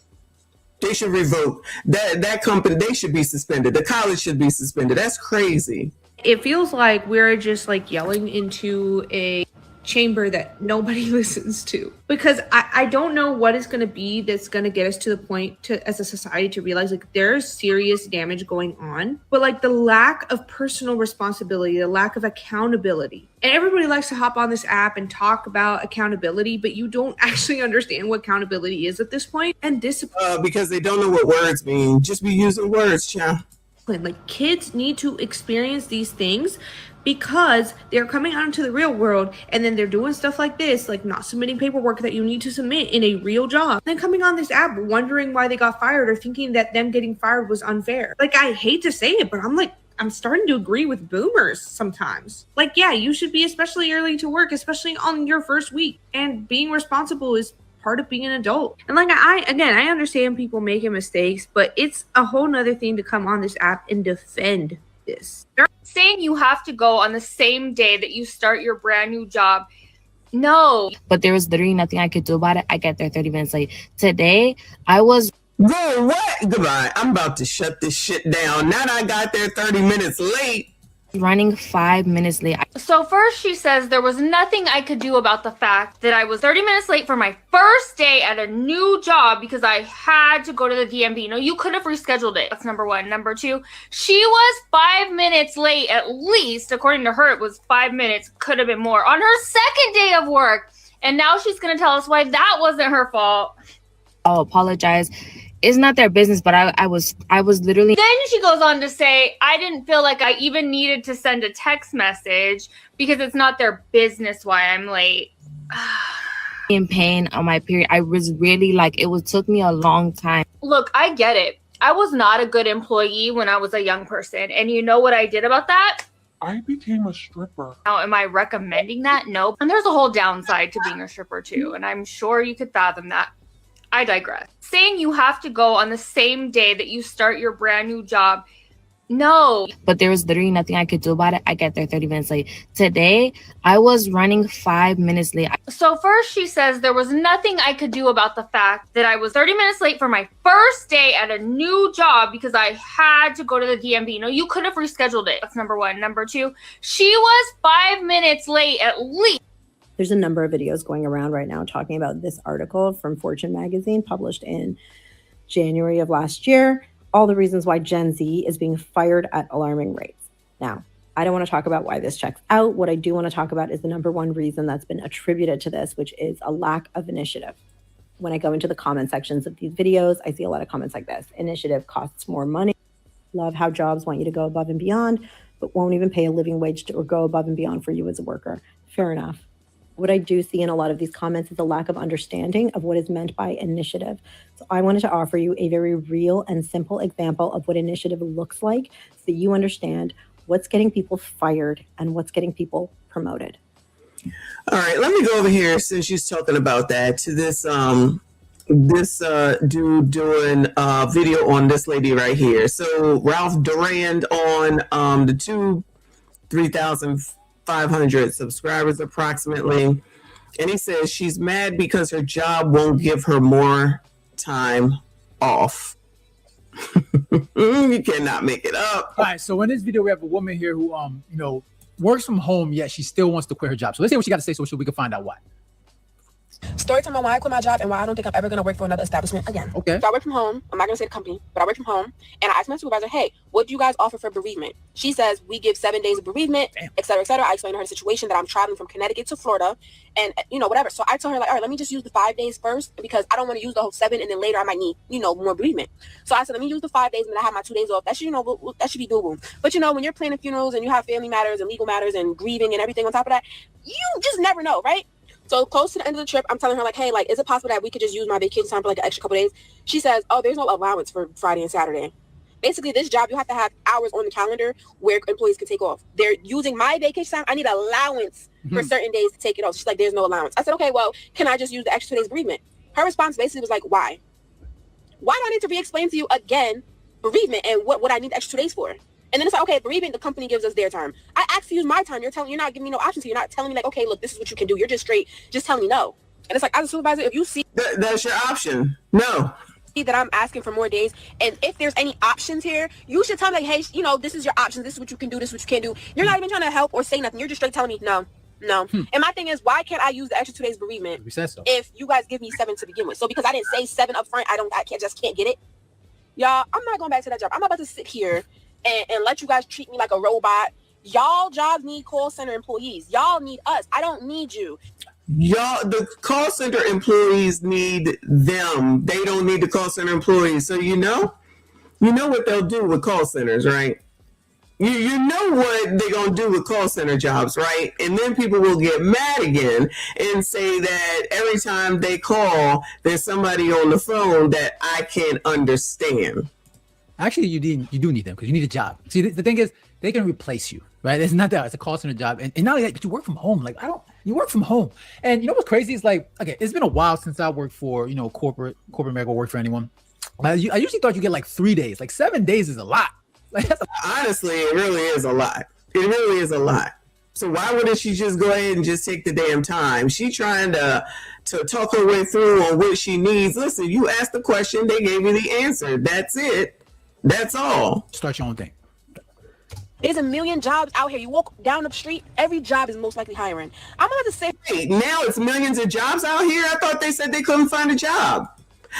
They should revoke that company. They should be suspended. The college should be suspended. That's crazy. It feels like we're just like yelling into a chamber that nobody listens to, because I don't know what is going to be that's going to get us to the point to, as a society, to realize like there's serious damage going on, but like the lack of personal responsibility, the lack of accountability. And everybody likes to hop on this app and talk about accountability, but you don't actually understand what accountability is at this point. And discipline. Because they don't know what words mean. Just be using words, child. Like, kids need to experience these things because they're coming out into the real world and then they're doing stuff like this, like not submitting paperwork that you need to submit in a real job, then coming on this app wondering why they got fired or thinking that them getting fired was unfair. Like, I hate to say it, but I'm starting to agree with boomers sometimes. Like, yeah, you should be especially early to work, especially on your first week, and being responsible is part of being an adult. And like, I understand people making mistakes, but it's a whole nother thing to come on this app and defend this. Saying you have to go on the same day that you start your brand new job. No. But there was literally nothing I could do about it. I got there 30 minutes late. Today, I was... Bro, what? Goodbye. I'm about to shut this shit down. Now that I got there 30 minutes late. Running 5 minutes late. So first she says there was nothing I could do about the fact that I was 30 minutes late for my first day at a new job because I had to go to the DMV. No, you could have rescheduled it. That's number one. Number two, she was 5 minutes late at least. According to her, it was 5 minutes. Could have been more on her second day of work. And now she's going to tell us why that wasn't her fault. I'll apologize. It's not their business, but I was literally... Then she goes on to say, I didn't feel like I even needed to send a text message because it's not their business why I'm late. in pain on my period. I was really like, took me a long time. Look, I get it. I was not a good employee when I was a young person. And you know what I did about that? I became a stripper. Now, am I recommending that? No. And there's a whole downside to being a stripper too. And I'm sure you could fathom that. I digress. Saying you have to go on the same day that you start your brand new job. No. But there was literally nothing I could do about it. I get there 30 minutes late. Today, I was running 5 minutes late. So first she says there was nothing I could do about the fact that I was 30 minutes late for my first day at a new job because I had to go to the DMV. No, you could have rescheduled it. That's number one. Number two, she was 5 minutes late at least. There's a number of videos going around right now talking about this article from Fortune magazine published in January of last year. All the reasons why Gen Z is being fired at alarming rates. Now, I don't want to talk about why this checks out. What I do want to talk about is the number one reason that's been attributed to this, which is a lack of initiative. When I go into the comment sections of these videos, I see a lot of comments like this. Initiative costs more money. Love how jobs want you to go above and beyond, but won't even pay a living wage or go above and beyond for you as a worker. Fair enough. What I do see in a lot of these comments is a lack of understanding of what is meant by initiative. So I wanted to offer you a very real and simple example of what initiative looks like so that you understand what's getting people fired and what's getting people promoted. All right, let me go over here since she's talking about that to this dude doing a video on this lady right here. So Ralph Durand on the 3,500 subscribers approximately, and he says she's mad because her job won't give her more time off. You cannot make it up. All right, so in this video we have a woman here who works from home, yet she still wants to quit her job. So let's see what she got to say so we can find out why. Story time on why I quit my job and why I don't think I'm ever going to work for another establishment again. Okay. So I work from home. I'm not going to say the company, but I work from home. And I asked my supervisor, hey, what do you guys offer for bereavement? She says, we give 7 days of bereavement, et cetera, et cetera. I explained to her the situation that I'm traveling from Connecticut to Florida and, whatever. So I told her, like, all right, let me just use the 5 days first because I don't want to use the whole 7 and then later I might need, more bereavement. So I said, let me use the 5 days and then I have my 2 days off. That should, that should be doable. But, when you're planning funerals and you have family matters and legal matters and grieving and everything on top of that, you just never know, right? So close to the end of the trip, I'm telling her, like, hey, like, is it possible that we could just use my vacation time for like an extra couple days? She says, oh, there's no allowance for Friday and Saturday. Basically, this job, you have to have hours on the calendar where employees can take off. They're using my vacation time. I need allowance for certain days to take it off. She's like, there's no allowance. I said, okay, well, can I just use the extra 2 days bereavement? Her response basically was like, why? Why do I need to re-explain to you again bereavement and what I need the extra 2 days for? And then it's like, okay, bereavement, the company gives us their time. I asked to use my time. You're not giving me no options. You're not telling me like, okay, look, this is what you can do. You're just telling me no. And it's like, as a supervisor, if you see that's your option, no. That I'm asking for more days, and if there's any options here, you should tell me like, hey, this is your options. This is what you can do. This is what you can't do. You're not even trying to help or say nothing. You're just straight telling me no. And my thing is, why can't I use the extra 2 days bereavement if you guys give me 7 to begin with? So because I didn't say 7 up front, I can't get it. Y'all, I'm not going back to that job. I'm about to sit here and let you guys treat me like a robot. Y'all jobs need call center employees. Y'all need us. I don't need you. Y'all, the call center employees need them. They don't need the call center employees. So you know what they'll do with call centers, right? You know what they're going to do with call center jobs, right? And then people will get mad again and say that every time they call, there's somebody on the phone that I can't understand. Actually, you do need them because you need a job. See, the thing is, they can replace you, right? It's not that. It's a call center job. And not only that, but you work from home. Like, you work from home. And you know what's crazy is like, okay, it's been a while since I worked for, corporate America, work for anyone. I usually thought you get like 3 days. Like 7 days is a lot. Like, honestly, it really is a lot. It really is a lot. So why wouldn't she just go ahead and just take the damn time? She trying to talk her way through on what she needs. Listen, you asked the question, they gave you the answer. That's it. That's all. Start your own thing. There's a million jobs out here. You walk down the street, every job is most likely hiring. I'm about to say, wait, now it's millions of jobs out here? I thought they said they couldn't find a job.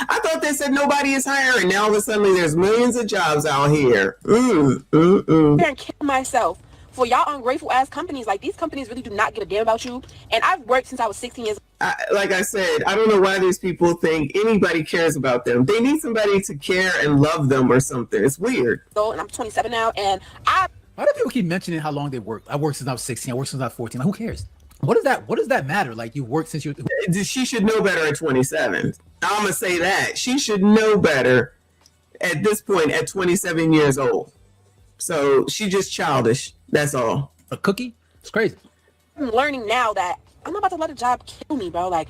I thought they said nobody is hiring. Now all of a sudden there's millions of jobs out here. And kill myself for y'all ungrateful ass companies. Like, these companies really do not give a damn about you. And I've worked since I was 16 years old. Like I said, I don't know why these people think anybody cares about them. They need somebody to care and love them or something. It's weird. So, and I'm 27 now, and why do people keep mentioning how long they work? I worked since I was 16. I worked since I was 14. Like, who cares? What does that matter? Like, you worked since you. She should know better at 27. I'm gonna say that she should know better at this point at 27 years old. So she's just childish. That's all. A cookie? It's crazy. I'm learning now that I'm not about to let a job kill me, bro. Like,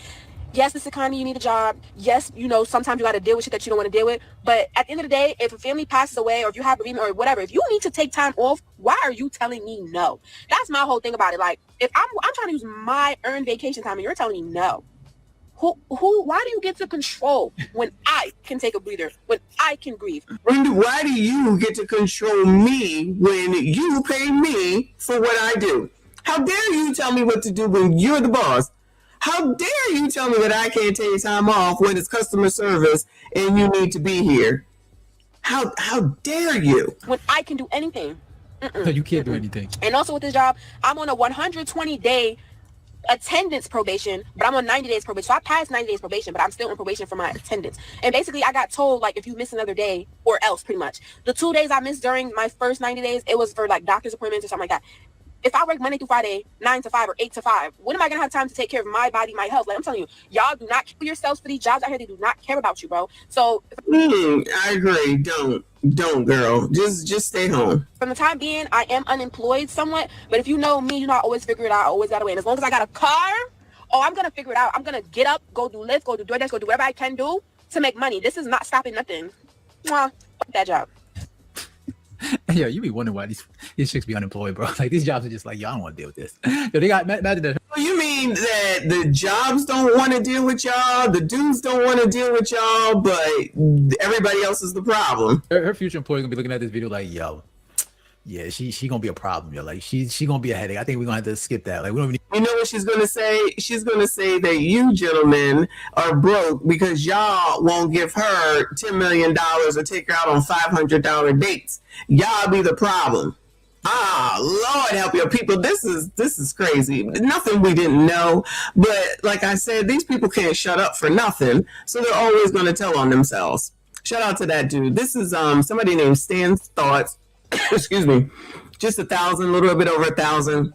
yes, this economy, you need a job. Yes, you know, sometimes you got to deal with shit that you don't want to deal with. But at the end of the day, if a family passes away or if you have bereavement or whatever, if you need to take time off, why are you telling me no? That's my whole thing about it. Like, if I'm trying to use my earned vacation time and you're telling me no, why do you get to control when I can take a breather, when I can grieve? Why do you get to control me when you pay me for what I do? How dare you tell me what to do when you're the boss? How dare you tell me that I can't take time off when it's customer service and you need to be here? How dare you? When I can do anything. No, you can't do anything. And also with this job, I'm on a 120-day attendance probation, but I'm on 90 days probation. So I passed 90 days probation, but I'm still on probation for my attendance. And basically I got told, like, if you miss another day or else, pretty much. The 2 days I missed during my first 90 days, it was for like doctor's appointments or something like that. If I work Monday through Friday, 9 to 5 or 8 to 5, when am I going to have time to take care of my body, my health? Like, I'm telling you, y'all do not kill yourselves for these jobs out here. They do not care about you, bro. So I agree. Don't, girl. Just stay home. From the time being, I am unemployed somewhat. But if you know me, you know I always figure it out. I always got a way. And as long as I got a car, I'm going to figure it out. I'm going to get up, go do Lyft, go do DoorDash, go do whatever I can do to make money. This is not stopping nothing. Fuck that job. Yo, you be wondering why these chicks be unemployed, bro. Like, these jobs are just like, yo, I don't want to deal with this. Yo, they got imagine that. You mean that the jobs don't want to deal with y'all, the dudes don't want to deal with y'all, but everybody else is the problem? Her future employer gonna be looking at this video like, yo, yeah, she gonna be a problem, yo. Like, she gonna be a headache. I think we're gonna have to skip that. Like, we don't even. You know what she's gonna say? She's gonna say that you gentlemen are broke because y'all won't give her $10 million or take her out on $500 dates. Y'all be the problem. Lord help your people. This is crazy. Nothing we didn't know, but like I said, these people can't shut up for nothing, so they're always gonna tell on themselves. Shout out to that dude. This is somebody named Stan's Thoughts. Excuse me, just 1,000, a little bit over 1,000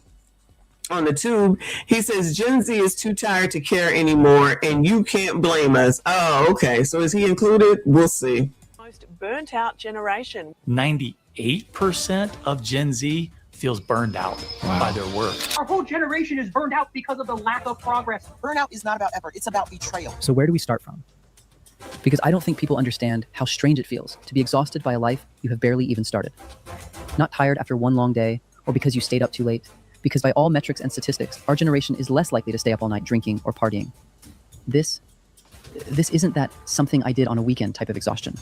on the tube. He says Gen Z is too tired to care anymore, and you can't blame us. Oh, okay. So is he included? We'll see. Most burnt out generation. 98% of Gen Z feels burned out by their work. Our whole generation is burned out because of the lack of progress. Burnout is not about effort, it's about betrayal. So where do we start from? Because I don't think people understand how strange it feels to be exhausted by a life you have barely even started. Not tired after one long day, or because you stayed up too late, because by all metrics and statistics, our generation is less likely to stay up all night drinking or partying. This isn't that something I did on a weekend type of exhaustion.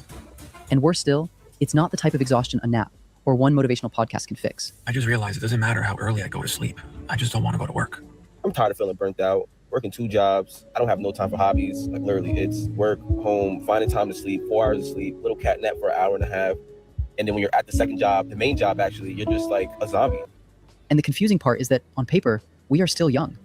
And worse still, it's not the type of exhaustion a nap or one motivational podcast can fix. I just realized it doesn't matter how early I go to sleep. I just don't want to go to work. I'm tired of feeling burnt out, working 2 jobs. I don't have no time for hobbies. Like, literally, it's work, home, finding time to sleep, 4 hours of sleep, little cat nap for an hour and a half. And then when you're at the second job, the main job, actually, you're just like a zombie. And the confusing part is that on paper, we are still young.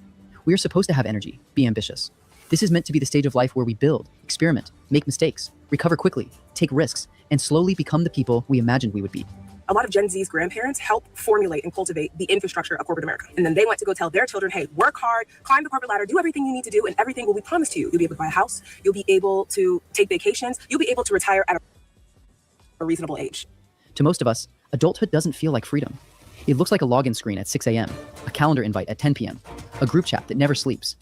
We are supposed to have energy, be ambitious. This is meant to be the stage of life where we build, experiment, make mistakes, recover quickly, take risks, and slowly become the people we imagined we would be. A lot of Gen Z's grandparents help formulate and cultivate the infrastructure of corporate America. And then they went to go tell their children, hey, work hard, climb the corporate ladder, do everything you need to do, and everything will be promised to you. You'll be able to buy a house, you'll be able to take vacations, you'll be able to retire at a reasonable age. To most of us, adulthood doesn't feel like freedom. It looks like a login screen at 6 a.m., a calendar invite at 10 p.m., a group chat that never sleeps.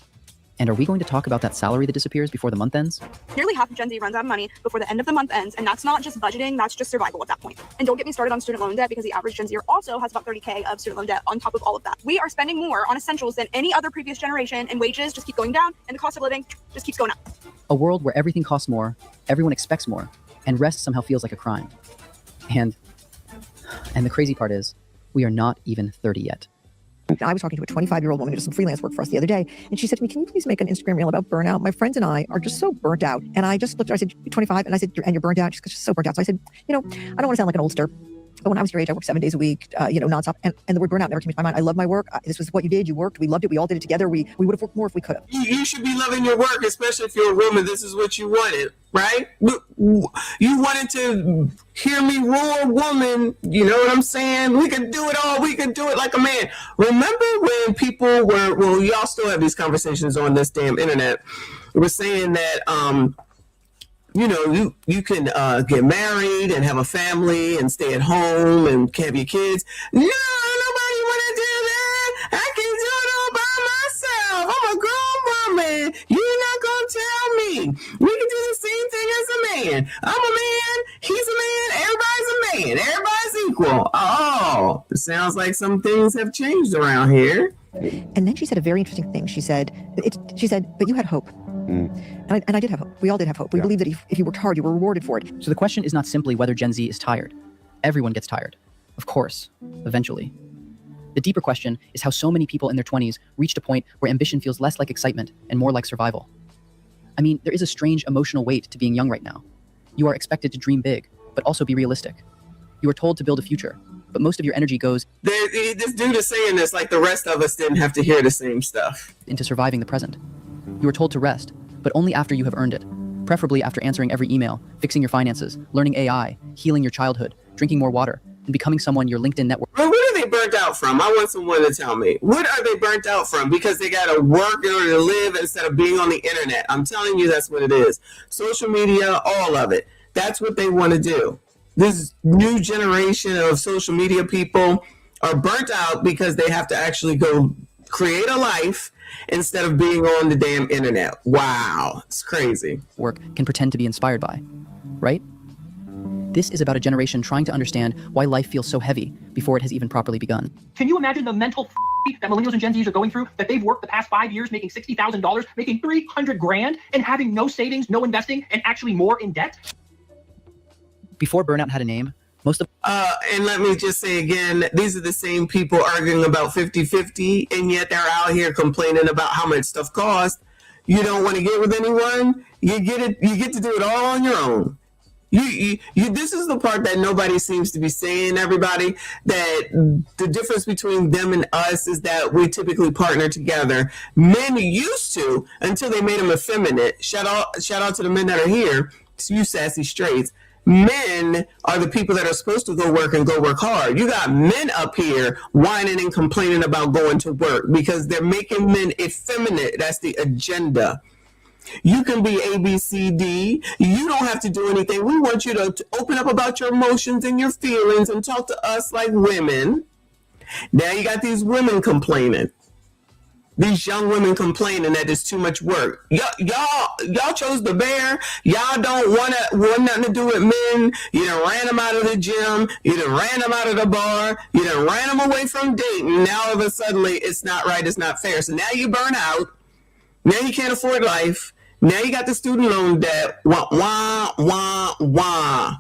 And are we going to talk about that salary that disappears before the month ends? Nearly half of Gen Z runs out of money before the end of the month ends, and that's not just budgeting, that's just survival at that point. And don't get me started on student loan debt, because the average Gen Zer also has about $30K of student loan debt on top of all of that. We are spending more on essentials than any other previous generation, and wages just keep going down, and the cost of living just keeps going up. A world where everything costs more, everyone expects more, and rest somehow feels like a crime. And the crazy part is, we are not even 30 yet. I was talking to a 25-year-old woman who does some freelance work for us the other day, and she said to me, can you please make an Instagram reel about burnout? My friends and I are just so burnt out. And I just looked at her, I said, you're 25, and I said, and you're burnt out? She's just so burnt out. So I said, I don't want to sound like an oldster, But when I was your age, I worked 7 days a week, nonstop. And the word burnout never came to my mind. I love my work. This was what you did. You worked. We loved it. We all did it together. We would have worked more if we could have. You should be loving your work, especially if you're a woman. This is what you wanted, right? You wanted to hear me roar, woman. You know what I'm saying? We can do it all. We can do it like a man. Remember when people were, y'all still have these conversations on this damn internet. It was saying that, you can get married and have a family and stay at home and have your kids. No, nobody want to do that. I can do it all by myself. I'm a grown woman. You're not going to tell me. We can do the same thing as a man. I'm a man. He's a man. Everybody's a man. Everybody's equal. Oh, it sounds like some things have changed around here. And then she said a very interesting thing. She said, but you had hope. And I did have hope. We all did have hope. We believed that if you worked hard, you were rewarded for it. So the question is not simply whether Gen Z is tired. Everyone gets tired. Of course, eventually. The deeper question is how so many people in their 20s reached a point where ambition feels less like excitement and more like survival. I mean, there is a strange emotional weight to being young right now. You are expected to dream big, but also be realistic. You are told to build a future, but most of your energy goes... This dude is saying this like the rest of us didn't have to hear the same stuff. ...into surviving the present. You are told to rest, but only after you have earned it. Preferably after answering every email, fixing your finances, learning AI, healing your childhood, drinking more water, and becoming someone your LinkedIn network... What are they burnt out from? I want someone to tell me. What are they burnt out from? Because they got to work in order to live instead of being on the internet. I'm telling you, that's what it is. Social media, all of it. That's what they want to do. This new generation of social media people are burnt out because they have to actually go create a life instead of being on the damn internet. Wow, it's crazy. Work can pretend to be inspired by, right? This is about a generation trying to understand why life feels so heavy before it has even properly begun. Can you imagine the mental that millennials and Gen Zs are going through, that they've worked the past 5 years making $60,000, making $300,000 and having no savings, no investing, and actually more in debt? Before burnout had a name, most of... And let me just say again, these are the same people arguing about 50-50, and yet they're out here complaining about how much stuff costs. You don't want to get with anyone. You get to do it all on your own. This is the part that nobody seems to be saying, everybody, that the difference between them and us is that we typically partner together. Men used to, until they made them effeminate. Shout out to the men that are here, you sassy straights. Men are the people that are supposed to go work hard. You got men up here whining and complaining about going to work because they're making men effeminate. That's the agenda. You can be A, B, C, D. You don't have to do anything. We want you to open up about your emotions and your feelings and talk to us like women. Now you got these women complaining. These young women complaining that it's too much work. Y'all chose the bear. Y'all don't want nothing to do with men. You done ran them out of the gym. You done ran them out of the bar. You done ran them away from dating. Now all of a sudden it's not right. It's not fair. So now you burn out. Now you can't afford life. Now you got the student loan debt. Wah, wah, wah, wah.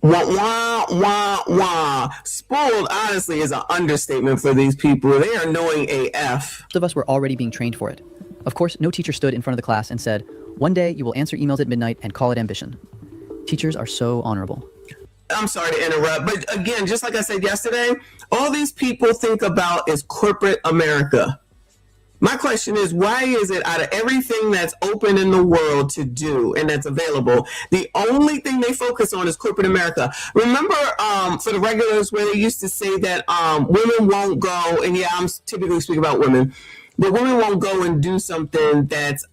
Wah, wah, wah, wah. Spoiled, honestly, is an understatement for these people. They are annoying AF. Most of us were already being trained for it. Of course, no teacher stood in front of the class and said, "One day you will answer emails at midnight and call it ambition." Teachers are so honorable. I'm sorry to interrupt, but again, just like I said yesterday, all these people think about is corporate America. My question is, why is it out of everything that's open in the world to do and that's available, the only thing they focus on is corporate America? Remember for the regulars where they used to say that women won't go, and yeah, I'm typically speaking about women, but women won't go and do something that's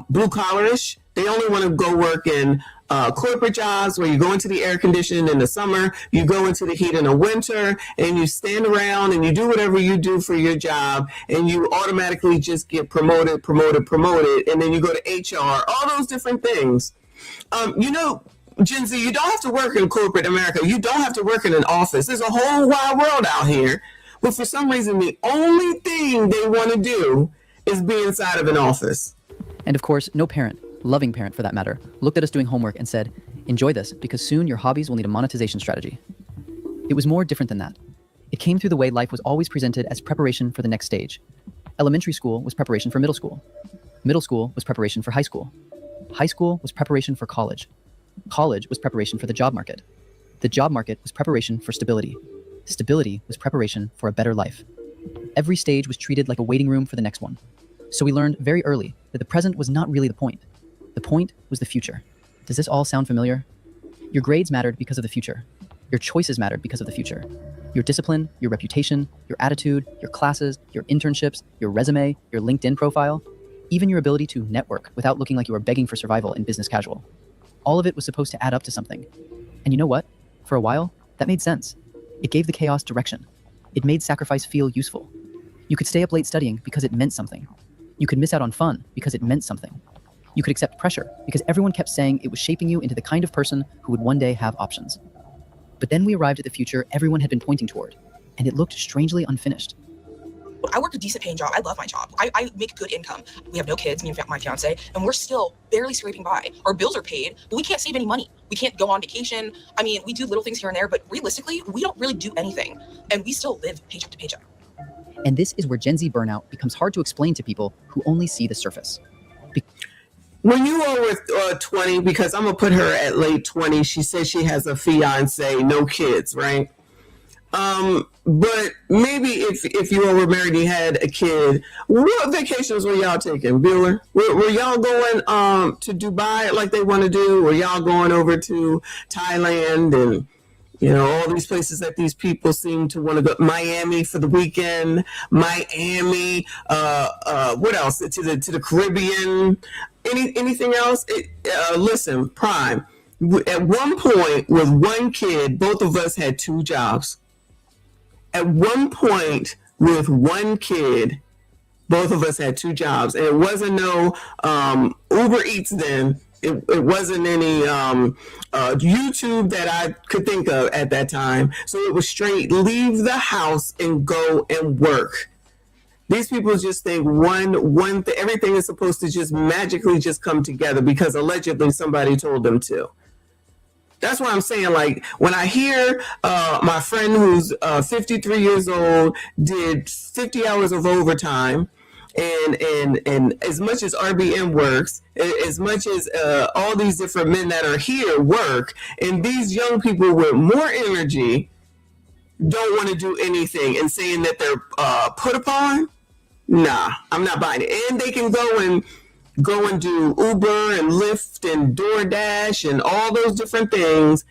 blue-collarish. They only want to go work in corporate jobs where you go into the air conditioning in the summer, you go into the heat in the winter, and you stand around and you do whatever you do for your job, and you automatically just get promoted, and then you go to HR, all those different things. Gen Z, you don't have to work in corporate America. You don't have to work in an office. There's a whole wide world out here. But for some reason, the only thing they want to do is be inside of an office. And of course, no parent, loving parent for that matter, looked at us doing homework and said, "Enjoy this, because soon your hobbies will need a monetization strategy." It was more different than that. It came through the way life was always presented as preparation for the next stage. Elementary school was preparation for middle school. Middle school was preparation for high school. High school was preparation for college. College was preparation for the job market. The job market was preparation for stability. Stability was preparation for a better life. Every stage was treated like a waiting room for the next one. So we learned very early that the present was not really the point. The point was the future. Does this all sound familiar? Your grades mattered because of the future. Your choices mattered because of the future. Your discipline, your reputation, your attitude, your classes, your internships, your resume, your LinkedIn profile, even your ability to network without looking like you were begging for survival in business casual. All of it was supposed to add up to something. And you know what? For a while, that made sense. It gave the chaos direction. It made sacrifice feel useful. You could stay up late studying because it meant something. You could miss out on fun because it meant something. You could accept pressure because everyone kept saying it was shaping you into the kind of person who would one day have options. But then we arrived at the future everyone had been pointing toward, and it looked strangely unfinished. I work a decent paying job. I love my job. I make good income. We have no kids, me and my fiance, and we're still barely scraping by. Our bills are paid, but we can't save any money. We can't go on vacation. I mean, we do little things here and there, but realistically, we don't really do anything, and we still live paycheck to paycheck. And this is where Gen Z burnout becomes hard to explain to people who only see the surface. When you are with 20, because I'm going to put her at late 20, she says she has a fiance, no kids, right? But maybe if you were married and you had a kid, what vacations were y'all taking, Bueller? Were y'all going to Dubai like they want to do? Were y'all going over to Thailand and, you know, all these places that these people seem to want to go? Miami for the weekend, Miami, what else? To the Caribbean, anything else? Listen, Prime, at one point with one kid, both of us had 2 jobs. At one point with one kid, both of us had 2 jobs, and it wasn't no Uber Eats then. It wasn't any YouTube that I could think of at that time. So it was straight leave the house and go and work. These people just think everything is supposed to just magically just come together because allegedly somebody told them to. That's what I'm saying. Like when I hear my friend who's 53 years old did 50 hours of overtime, and as much as RBM works, as much as all these different men that are here work, and these young people with more energy don't want to do anything and saying that they're put upon, nah, I'm not buying it. And they can go and do Uber and Lyft and DoorDash and all those different things,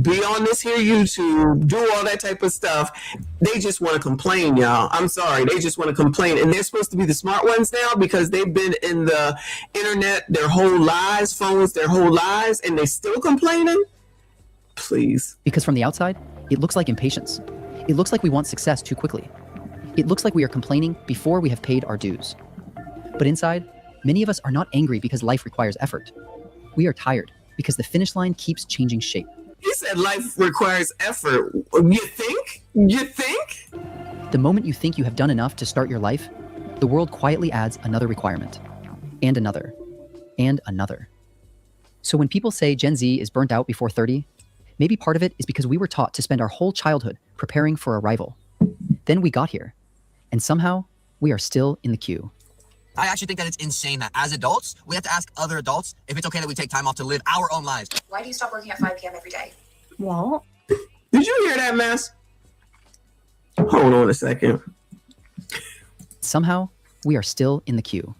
be on this here YouTube, do all that type of stuff. They just want to complain, y'all. I'm sorry. They just want to complain. And they're supposed to be the smart ones now because they've been in the internet their whole lives, phones their whole lives, and they still complaining? Please. Because from the outside, it looks like impatience. It looks like we want success too quickly. It looks like we are complaining before we have paid our dues. But inside, many of us are not angry because life requires effort. We are tired because the finish line keeps changing shape. He said life requires effort. You think? You think? The moment you think you have done enough to start your life, the world quietly adds another requirement, and another, and another. So when people say Gen Z is burnt out before 30, maybe part of it is because we were taught to spend our whole childhood preparing for arrival. Then we got here, and somehow we are still in the queue. I actually think that it's insane that as adults, we have to ask other adults if it's okay that we take time off to live our own lives. Why do you stop working at 5 p.m. every day? What? Did you hear that mess? Hold on a second. Somehow, we are still in the queue.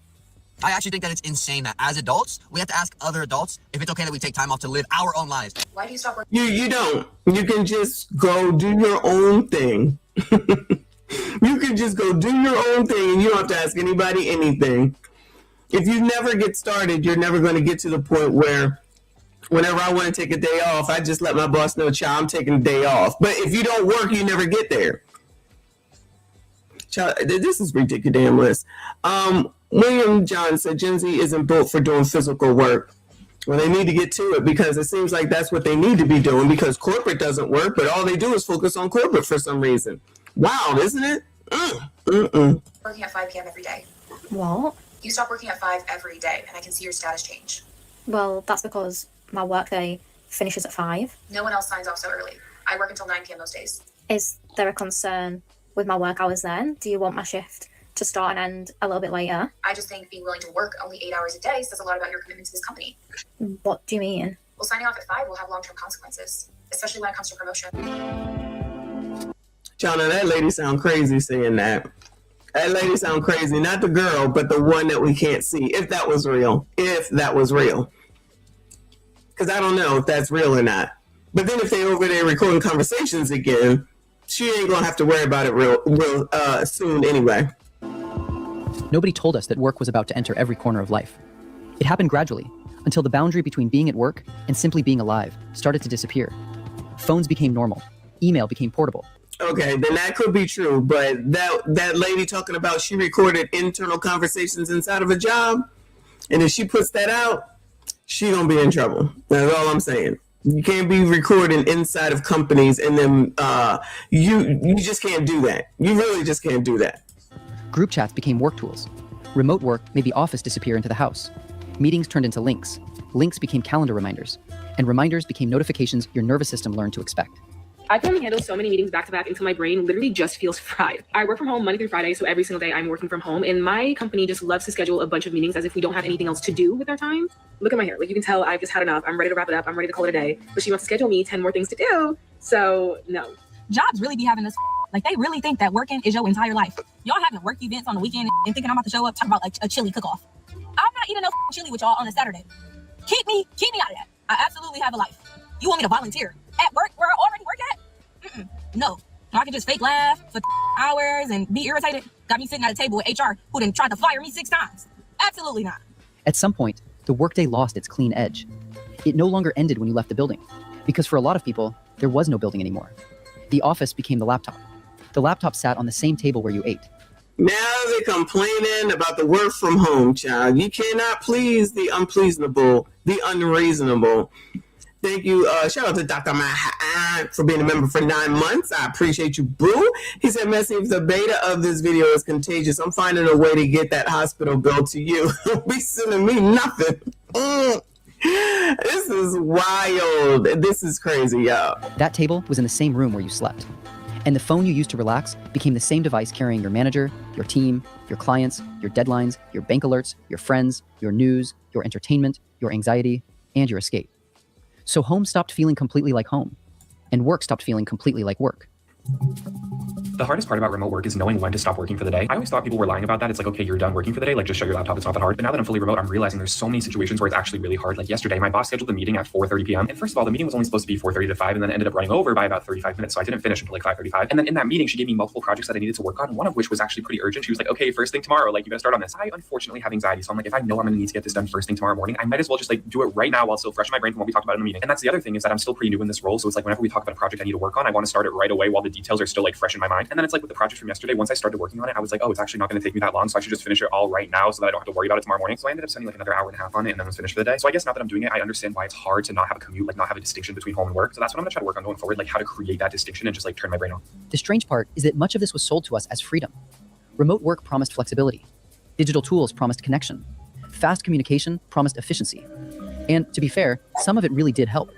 I actually think that it's insane that as adults, we have to ask other adults if it's okay that we take time off to live our own lives. Why do you stop working? You don't. You can just go do your own thing. You can just go do your own thing and you don't have to ask anybody anything. If you never get started, you're never going to get to the point where whenever I want to take a day off, I just let my boss know, child, I'm taking a day off. But if you don't work, you never get there. Child, this is ridiculous. William John said Gen Z isn't built for doing physical work. Well, they need to get to it because it seems like that's what they need to be doing because corporate doesn't work, but all they do is focus on corporate for some reason. Wow, isn't it? Working at 5 p.m. every day. What? You stop working at 5 every day, and I can see your status change. Well, that's because my workday finishes at 5. No one else signs off so early. I work until 9 p.m. most days. Is there a concern with my work hours then? Do you want my shift to start and end a little bit later? I just think being willing to work only 8 hours a day says a lot about your commitment to this company. What do you mean? Well, signing off at 5 will have long-term consequences. especially when it comes to promotion. Chana, that lady sound crazy saying that. That lady sound crazy. Not the girl, but the one that we can't see. If that was real. If that was real. Because I don't know if that's real or not. But then if they over there recording conversations again, she ain't going to have to worry about it real soon anyway. Nobody told us that work was about to enter every corner of life. It happened gradually, until the boundary between being at work and simply being alive started to disappear. Phones became normal. Email became portable. Okay, then that could be true, but that lady talking about she recorded internal conversations inside of a job, and if she puts that out, she gonna be in trouble. That's all I'm saying. You can't be recording inside of companies, and then you just can't do that. You really just can't do that. Group chats became work tools. Remote work made the office disappear into the house. Meetings turned into links. Links became calendar reminders. And reminders became notifications your nervous system learned to expect. I can only handle so many meetings back to back until my brain literally just feels fried. I work from home Monday through Friday, so every single day I'm working from home. And my company just loves to schedule a bunch of meetings as if we don't have anything else to do with our time. Look at my hair. Like, you can tell I've just had enough. I'm ready to wrap it up. I'm ready to call it a day. But she wants to schedule me 10 more things to do. So no. Jobs really be having this, like, they really think that working is your entire life. Y'all having work events on the weekend and thinking I'm about to show up talking about like a chili cook-off. I'm not eating no chili with y'all on a Saturday. Keep me out of that. I absolutely have a life. You want me to volunteer at work where I already work at? No. I can just fake laugh for hours and be irritated. Got me sitting at a table with HR who done tried to fire me 6 times. Absolutely not. At some point, the workday lost its clean edge. It no longer ended when you left the building, because for a lot of people, there was no building anymore. The office became the laptop. The laptop sat on the same table where you ate. Now they're complaining about the work from home, child. You cannot please the unpleasable, the unreasonable. Thank you. Shout out to Dr. Mahat for being a member for 9 months. I appreciate you, boo. He said, Messi, if the beta of this video is contagious, I'm finding a way to get that hospital bill to you. Don't be sending me nothing. This is wild. This is crazy, y'all. That table was in the same room where you slept. And the phone you used to relax became the same device carrying your manager, your team, your clients, your deadlines, your bank alerts, your friends, your news, your entertainment, your anxiety, and your escape. So home stopped feeling completely like home, and work stopped feeling completely like work. The hardest part about remote work is knowing when to stop working for the day. I always thought people were lying about that. It's like, okay, you're done working for the day. Like, just shut your laptop. It's not that hard. But now that I'm fully remote, I'm realizing there's so many situations where it's actually really hard. Like yesterday, my boss scheduled the meeting at 4:30 p.m. And first of all, the meeting was only supposed to be 4:30 to 5, and then ended up running over by about 35 minutes. So I didn't finish until like 5:35. And then in that meeting, she gave me multiple projects that I needed to work on, one of which was actually pretty urgent. She was like, okay, first thing tomorrow, like, you gotta start on this. I unfortunately have anxiety. So I'm like, if I know I'm gonna need to get this done first thing tomorrow morning, I might as well just like do it right now while it's still fresh in my brain from what we talked about in the meeting. And that's the other thing, is that I'm still pretty new in this role. So it's like, whenever we talk about a project I need to work on, I want to start it right away while the details are still like fresh in my mind. And then it's like with the project from yesterday, once I started working on it, I was like, oh, it's actually not going to take me that long, so I should just finish it all right now so that I don't have to worry about it tomorrow morning. So I ended up spending like another hour and a half on it, and then was finished for the day. So I guess now that I'm doing it, I understand why it's hard to not have a commute, like not have a distinction between home and work. So that's what I'm going to try to work on going forward, like how to create that distinction and just like turn my brain on. The strange part is that much of this was sold to us as freedom. Remote work promised flexibility. Digital tools promised connection. Fast communication promised efficiency. And to be fair, some of it really did help.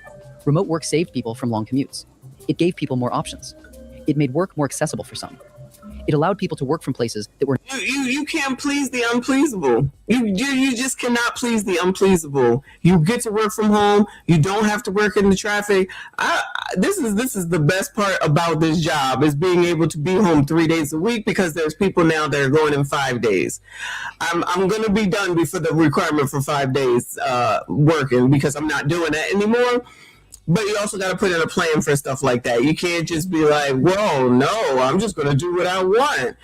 Remote work saved people from long commutes. It gave people more options. It made work more accessible for some. It allowed people to work from places that were... You can't please the unpleasable. You just cannot please the unpleasable. You get to work from home. You don't have to work in the traffic. This is the best part about this job, is being able to be home 3 days a week, because there's people now that are going in 5 days. I'm going to be done before the requirement for 5 days working, because I'm not doing that anymore. But you also got to put in a plan for stuff like that. You can't just be like, whoa, no, I'm just going to do what I want.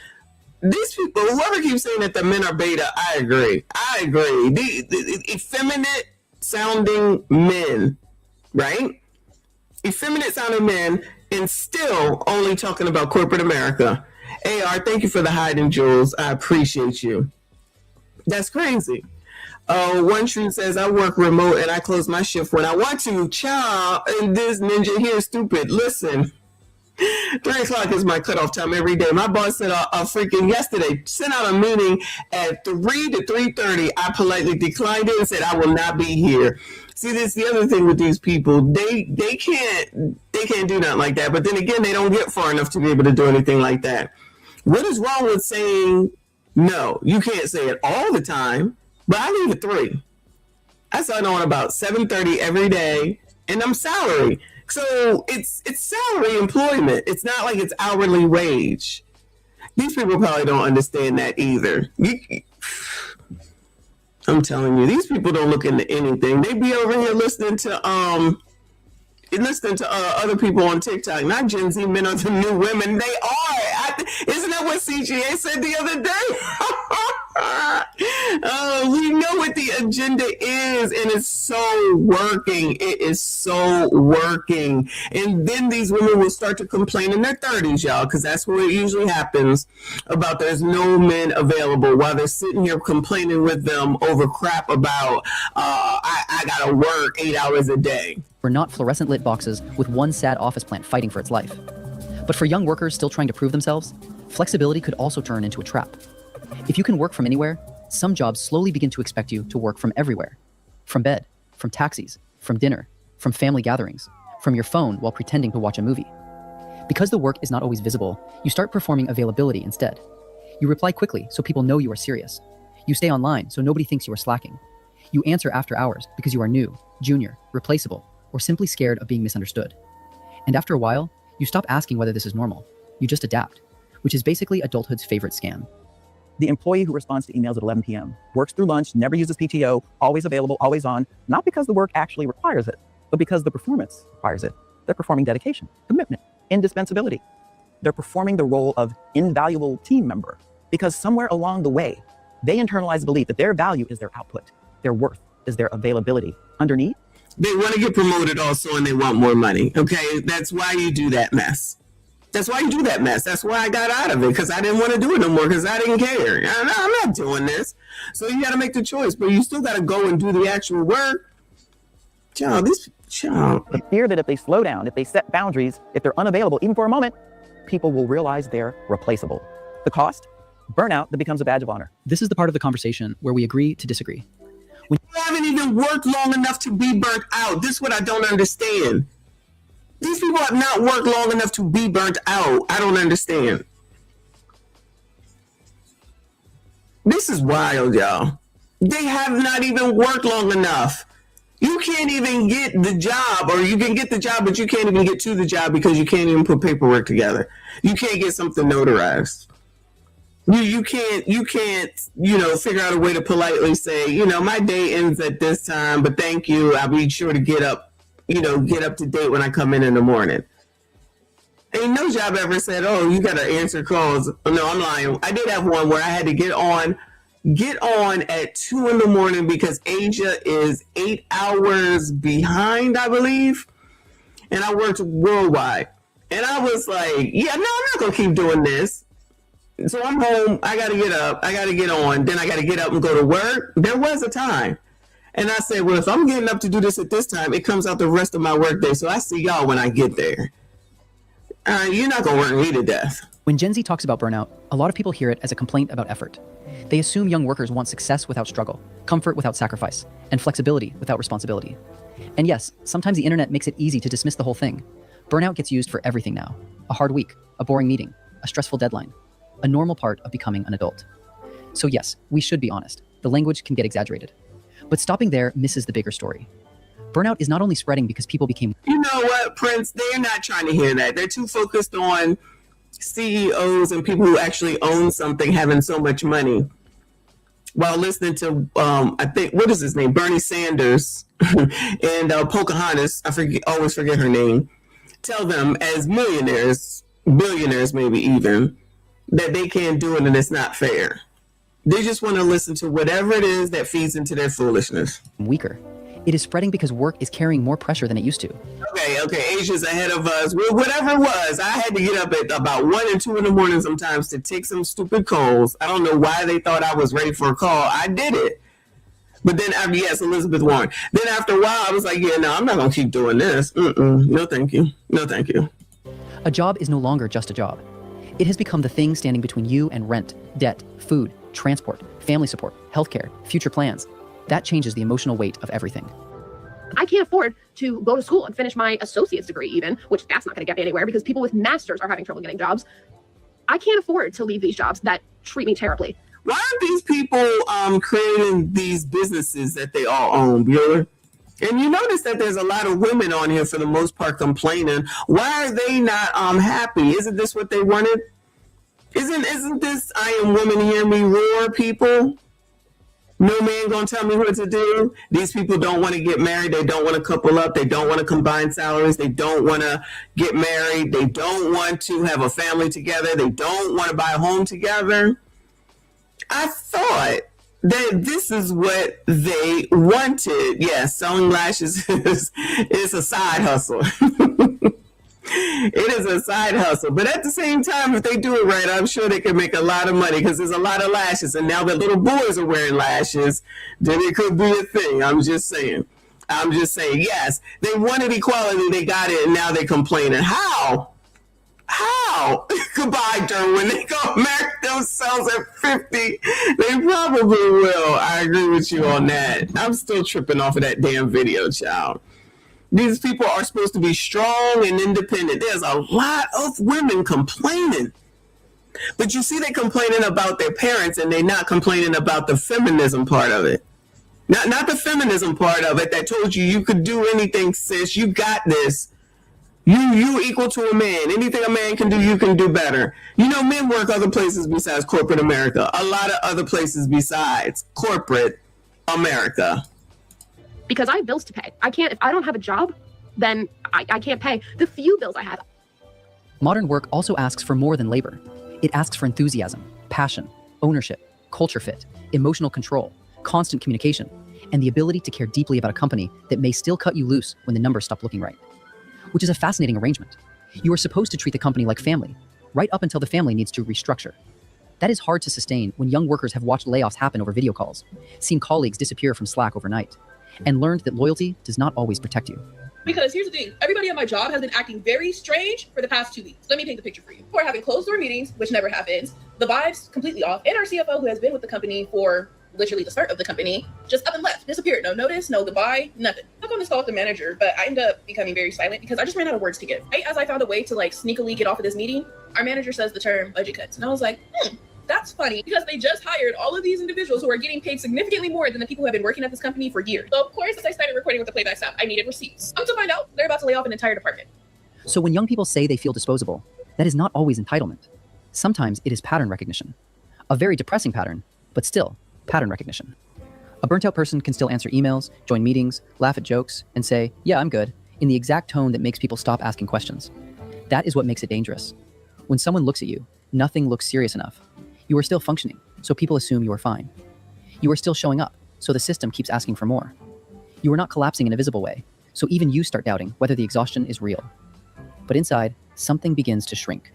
These people, whoever keeps saying that the men are beta, I agree. The effeminate sounding men, right? Effeminate sounding men, and still only talking about corporate America. AR, thank you for the hiding jewels. I appreciate you. That's crazy. One True says, I work remote and I close my shift when I want to. Child, and this ninja here is stupid. Listen, 3 o'clock is my cutoff time every day. My boss said freaking yesterday, sent out a meeting at 3 to 3:30. I politely declined it and said I will not be here. See, this is the other thing with these people. They can't do nothing like that. But then again, they don't get far enough to be able to do anything like that. What is wrong with saying no? You can't say it all the time. But I leave at 3. I start on about 7:30 every day, and I'm salary. So it's salary employment. It's not like it's hourly wage. These people probably don't understand that either. I'm telling you, these people don't look into anything. They be over here listening to other people on TikTok. Not Gen Z men are the new women. They are. Isn't that what CGA said the other day? We know what the agenda is, and it's so working. It is so working. And then these women will start to complain in their 30s, y'all, because that's where it usually happens, about there's no men available while they're sitting here complaining with them over crap about, I got to work 8 hours a day. Were not fluorescent lit boxes with one sad office plant fighting for its life. But for young workers still trying to prove themselves, flexibility could also turn into a trap. If you can work from anywhere, some jobs slowly begin to expect you to work from everywhere. From bed, from taxis, from dinner, from family gatherings, from your phone while pretending to watch a movie. Because the work is not always visible, you start performing availability instead. You reply quickly so people know you are serious. You stay online so nobody thinks you are slacking. You answer after hours because you are new, junior, replaceable, or simply scared of being misunderstood. And after a while, you stop asking whether this is normal. You just adapt, which is basically adulthood's favorite scam. The employee who responds to emails at 11 p.m., works through lunch, never uses PTO, always available, always on, not because the work actually requires it, but because the performance requires it. They're performing dedication, commitment, indispensability. They're performing the role of invaluable team member because somewhere along the way, they internalize the belief that their value is their output, their worth is their availability. Underneath, they want to get promoted also, and they want more money. Okay, that's why you do that mess. That's why you do that mess. That's why I got out of it, because I didn't want to do it no more, because I didn't care. I'm not doing this. So you got to make the choice, but you still got to go and do the actual work. The fear that if they slow down, if they set boundaries, if they're unavailable, even for a moment, people will realize they're replaceable. The cost? Burnout that becomes a badge of honor. This is the part of the conversation where we agree to disagree. You haven't even worked long enough to be burnt out. This is what I don't understand. These people have not worked long enough to be burnt out. I don't understand. This is wild, y'all. They have not even worked long enough. You can't even get the job, or you can get the job, but you can't even get to the job because you can't even put paperwork together. You can't get something notarized. You can't, figure out a way to politely say, my day ends at this time, but thank you. I'll be sure to get up to date when I come in the morning. Ain't no job ever said, oh, you got to answer calls. No, I'm lying. I did have one where I had to get on at 2 a.m. because Asia is 8 hours behind, I believe. And I worked worldwide. And I was like, yeah, no, I'm not going to keep doing this. So I'm home. I got to get up. I got to get on. Then I got to get up and go to work. There was a time. And I said, well, if I'm getting up to do this at this time, it comes out the rest of my workday. So I see y'all when I get there. You're not going to work me to death. When Gen Z talks about burnout, a lot of people hear it as a complaint about effort. They assume young workers want success without struggle, comfort without sacrifice, and flexibility without responsibility. And yes, sometimes the internet makes it easy to dismiss the whole thing. Burnout gets used for everything now. A hard week, a boring meeting, a stressful deadline. A normal part of becoming an adult. So yes, we should be honest. The language can get exaggerated. But stopping there misses the bigger story. Burnout is not only spreading because people became... You know what, Prince? They're not trying to hear that. They're too focused on CEOs and people who actually own something having so much money. While listening to, I think, what is his name? Bernie Sanders and Pocahontas, always forget her name, tell them as millionaires, billionaires maybe even, that they can't do it and it's not fair. They just want to listen to whatever it is that feeds into their foolishness. Weaker. It is spreading because work is carrying more pressure than it used to. Okay, Asia's ahead of us. Whatever it was, I had to get up at about 1 and 2 in the morning sometimes to take some stupid calls. I don't know why they thought I was ready for a call. I did it. But then after, yes, Elizabeth Warren. Then after a while, I was like, yeah, no, I'm not going to keep doing this. No, thank you. No, thank you. A job is no longer just a job. It has become the thing standing between you and rent, debt, food, transport, family support, healthcare, future plans. That changes the emotional weight of everything. I can't afford to go to school and finish my associate's degree even, which that's not going to get me anywhere because people with masters are having trouble getting jobs. I can't afford to leave these jobs that treat me terribly. Why aren't these people creating these businesses that they all own, Bueller? And you notice that there's a lot of women on here for the most part complaining. Why are they not happy? Isn't this what they wanted? Isn't this I am woman, hear me roar, people? No man gonna tell me what to do. These people don't want to get married. They don't want to couple up. They don't want to combine salaries. They don't want to get married. They don't want to have a family together. They don't want to buy a home together. I thought that this is what they wanted. Yes, selling lashes is a side hustle. It is a side hustle. But at the same time, if they do it right, I'm sure they can make a lot of money because there's a lot of lashes. And now that little boys are wearing lashes, then it could be a thing. I'm just saying, yes, they wanted equality. They got it. And now they're complaining. How? Goodbye, Derwin. They gonna marry themselves at 50. They probably will. I agree with you on that. I'm still tripping off of that damn video, child. These people are supposed to be strong and independent. There's a lot of women complaining. But you see, they're complaining about their parents and they're not complaining about the feminism part of it. Not the feminism part of it that told you could do anything, sis. You got this. You equal to a man. Anything a man can do, you can do better. You know, men work other places besides corporate America. A lot of other places besides corporate America. Because I have bills to pay. If I don't have a job, then I can't pay the few bills I have. Modern work also asks for more than labor. It asks for enthusiasm, passion, ownership, culture fit, emotional control, constant communication, and the ability to care deeply about a company that may still cut you loose when the numbers stop looking right. Which is a fascinating arrangement. You are supposed to treat the company like family, right up until the family needs to restructure. That is hard to sustain when young workers have watched layoffs happen over video calls, seen colleagues disappear from Slack overnight, and learned that loyalty does not always protect you. Because here's the thing, everybody at my job has been acting very strange for the past 2 weeks. Let me paint the picture for you. We're having closed door meetings, which never happens. The vibes completely off. And our CFO, who has been with the company for literally the start of the company, just up and left, disappeared. No notice, no goodbye, nothing. I on this call with the manager, but I ended up becoming very silent because I just ran out of words to give. Right as I found a way to sneakily get off of this meeting, our manager says the term budget cuts. And I was like, that's funny because they just hired all of these individuals who are getting paid significantly more than the people who have been working at this company for years. So of course, as I started recording with the playback staff, I needed receipts. Come to find out, they're about to lay off an entire department. So when young people say they feel disposable, that is not always entitlement. Sometimes it is pattern recognition. A very depressing pattern, but still pattern recognition. A burnt out person can still answer emails, join meetings, laugh at jokes, and say, yeah, I'm good, in the exact tone that makes people stop asking questions. That is what makes it dangerous. When someone looks at you, nothing looks serious enough. You are still functioning, so people assume you are fine. You are still showing up, so the system keeps asking for more. You are not collapsing in a visible way, so even you start doubting whether the exhaustion is real. But inside, something begins to shrink.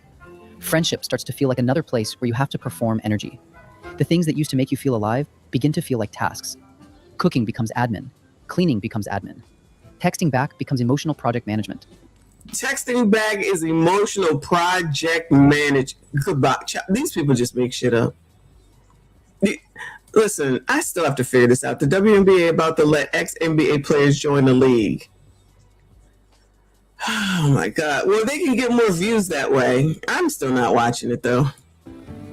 Friendship starts to feel like another place where you have to perform energy. The things that used to make you feel alive begin to feel like tasks. Cooking becomes admin. Cleaning becomes admin. Texting back becomes emotional project management. Texting back is emotional project management. Goodbye. These people just make shit up. Listen, I still have to figure this out. The WNBA about to let ex-NBA players join the league. Oh my God. Well, they can get more views that way. I'm still not watching it though.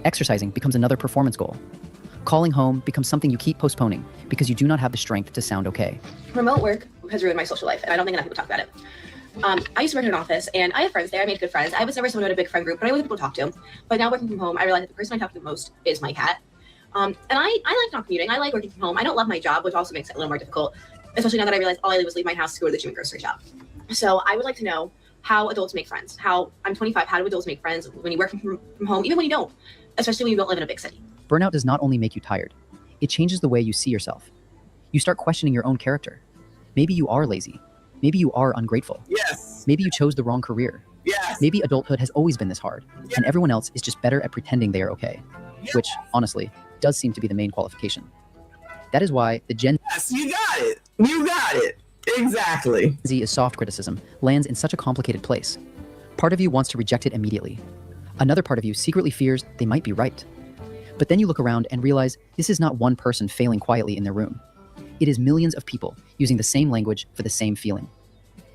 Exercising becomes another performance goal. Calling home becomes something you keep postponing because you do not have the strength to sound okay. Remote work has ruined my social life, and I don't think enough people talk about it. I used to work in an office, and I had friends there. I made good friends. I was never someone who had a big friend group, but I wasn't people to talk to. But now working from home, I realize that the person I talk to the most is my cat. And I like not commuting. I like working from home. I don't love my job, which also makes it a little more difficult, especially now that I realize all I did was leave my house to go to the gym and grocery shop. So I would like to know how adults make friends. I'm 25. How do adults make friends when you work from home, even when you don't, especially when you don't live in a big city? Burnout does not only make you tired, it changes the way you see yourself. You start questioning your own character. Maybe you are lazy. Maybe you are ungrateful. Yes. Maybe you chose the wrong career. Yes. Maybe adulthood has always been this hard, and everyone else is just better at pretending they are okay, which, honestly, does seem to be the main qualification. That is why the Gen Yes, you got it. You got it. Exactly. Z is soft criticism lands in such a complicated place. Part of you wants to reject it immediately. Another part of you secretly fears they might be right. But then you look around and realize this is not one person failing quietly in their room. It is millions of people using the same language for the same feeling.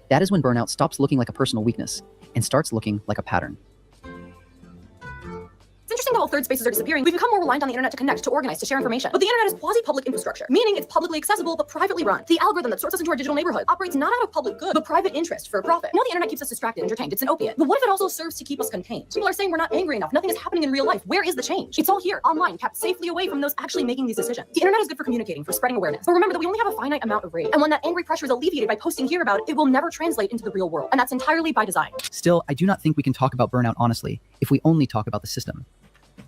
That is when burnout stops looking like a personal weakness and starts looking like a pattern. It's interesting the whole third spaces are disappearing, we've become more reliant on the internet to connect, to organize, to share information. But the internet is quasi-public infrastructure, meaning it's publicly accessible but privately run. The algorithm that sorts us into our digital neighborhood operates not out of public good, but private interest for profit. Now the internet keeps us distracted, entertained. It's an opiate. But what if it also serves to keep us contained? People are saying we're not angry enough. Nothing is happening in real life. Where is the change? It's all here, online, kept safely away from those actually making these decisions. The internet is good for communicating, for spreading awareness. But remember that we only have a finite amount of rage. And when that angry pressure is alleviated by posting here about it, it will never translate into the real world. And that's entirely by design. Still, I do not think we can talk about burnout honestly if we only talk about the system.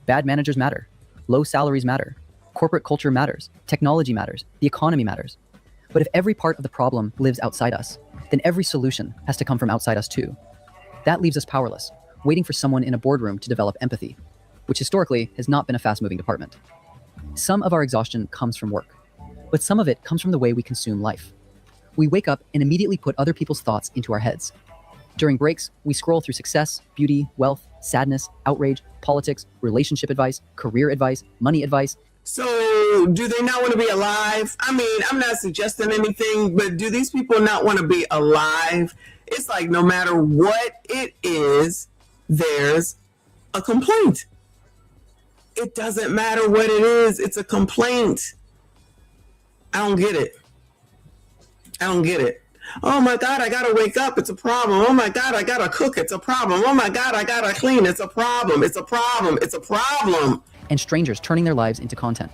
Bad managers matter. Low salaries matter. Corporate culture matters. Technology matters. The economy matters. But if every part of the problem lives outside us, then every solution has to come from outside us too. That leaves us powerless, waiting for someone in a boardroom to develop empathy, which historically has not been a fast-moving department. Some of our exhaustion comes from work, but some of it comes from the way we consume life. We wake up and immediately put other people's thoughts into our heads. During breaks, we scroll through success, beauty, wealth, sadness, outrage, politics, relationship advice, career advice, money advice. So do they not want to be alive? I mean, I'm not suggesting anything, but do these people not want to be alive? It's like no matter what it is, there's a complaint. It doesn't matter what it is, it's a complaint. I don't get it. I don't get it. Oh my God, I gotta wake up, it's a problem. Oh my God, I gotta cook, it's a problem. Oh my God, I gotta clean, it's a problem. It's a problem. It's a problem. And strangers turning their lives into content.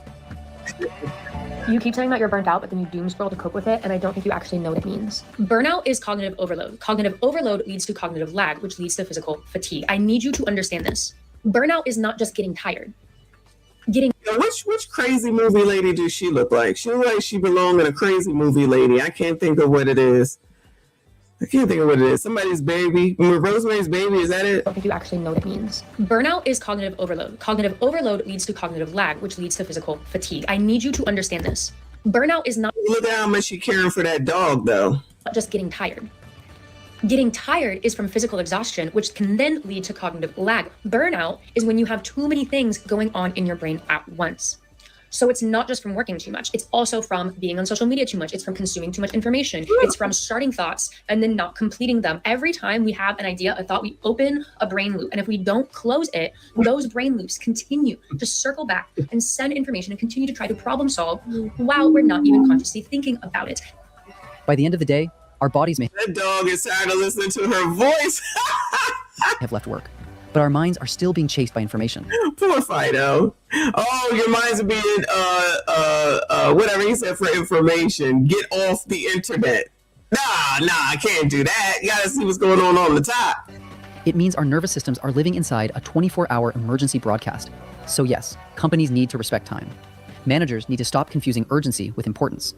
You keep saying that you're burnt out, but then you doom scroll to cope with it, and I don't think you actually know what it means. Burnout is cognitive overload. Cognitive overload leads to cognitive lag, which leads to physical fatigue. I need you to understand this. Burnout is not just getting tired. Which crazy movie lady does she look like? She looks like she belongs in a crazy movie lady. I can't think of what it is. Somebody's baby. Rosemary's Baby, is that it? I don't think you actually know what it means. Burnout is cognitive overload. Cognitive overload leads to cognitive lag, which leads to physical fatigue. I need you to understand this. Burnout is not— Look at how much she's caring for that dog, though. Just getting tired. Getting tired is from physical exhaustion, which can then lead to cognitive lag. Burnout is when you have too many things going on in your brain at once. So it's not just from working too much. It's also from being on social media too much. It's from consuming too much information. It's from starting thoughts and then not completing them. Every time we have an idea, a thought, we open a brain loop. And if we don't close it, those brain loops continue to circle back and send information and continue to try to problem solve while we're not even consciously thinking about it. By the end of the day, our bodies may— That dog is tired of listening to her voice. have left work, but our minds are still being chased by information. Poor Fido. Oh, your minds are being, whatever he said, for information. Get off the internet. Nah, I can't do that. You gotta see what's going on the top. It means our nervous systems are living inside a 24-hour emergency broadcast. So yes, companies need to respect time. Managers need to stop confusing urgency with importance.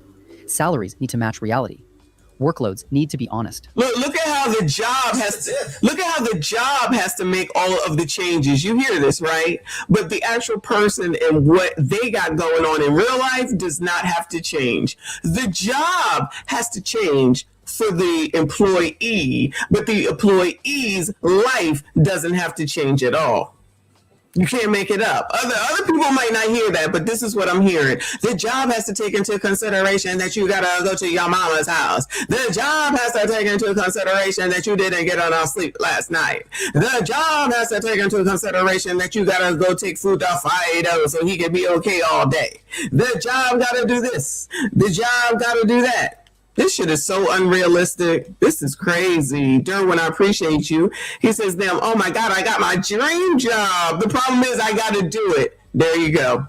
Salaries need to match reality. Workloads need to be honest. Look at how the job has to make all of the changes. You hear this, right? But the actual person and what they got going on in real life does not have to change. The job has to change for the employee, but the employee's life doesn't have to change at all. You can't make it up. Other people might not hear that, but this is what I'm hearing. The job has to take into consideration that you gotta go to your mama's house. The job has to take into consideration that you didn't get enough sleep last night. The job has to take into consideration that you gotta go take food to Fido so he can be okay all day. The job gotta do this. The job gotta do that. This shit is so unrealistic. This is crazy. Derwin, I appreciate you. He says, damn, oh my God, I got my dream job. The problem is I got to do it. There you go.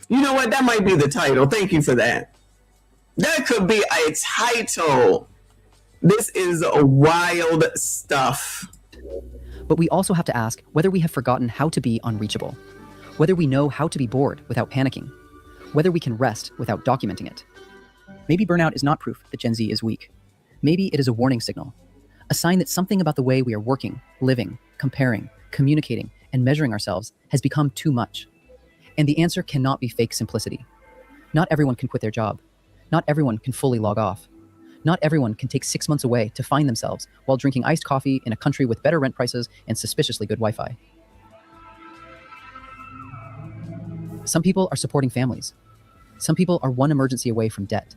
You know what? That might be the title. Thank you for that. That could be a title. This is wild stuff. But we also have to ask whether we have forgotten how to be unreachable, whether we know how to be bored without panicking, whether we can rest without documenting it. Maybe burnout is not proof that Gen Z is weak. Maybe it is a warning signal, a sign that something about the way we are working, living, comparing, communicating, and measuring ourselves has become too much. And the answer cannot be fake simplicity. Not everyone can quit their job. Not everyone can fully log off. Not everyone can take 6 months away to find themselves while drinking iced coffee in a country with better rent prices and suspiciously good Wi-Fi. Some people are supporting families. Some people are one emergency away from debt.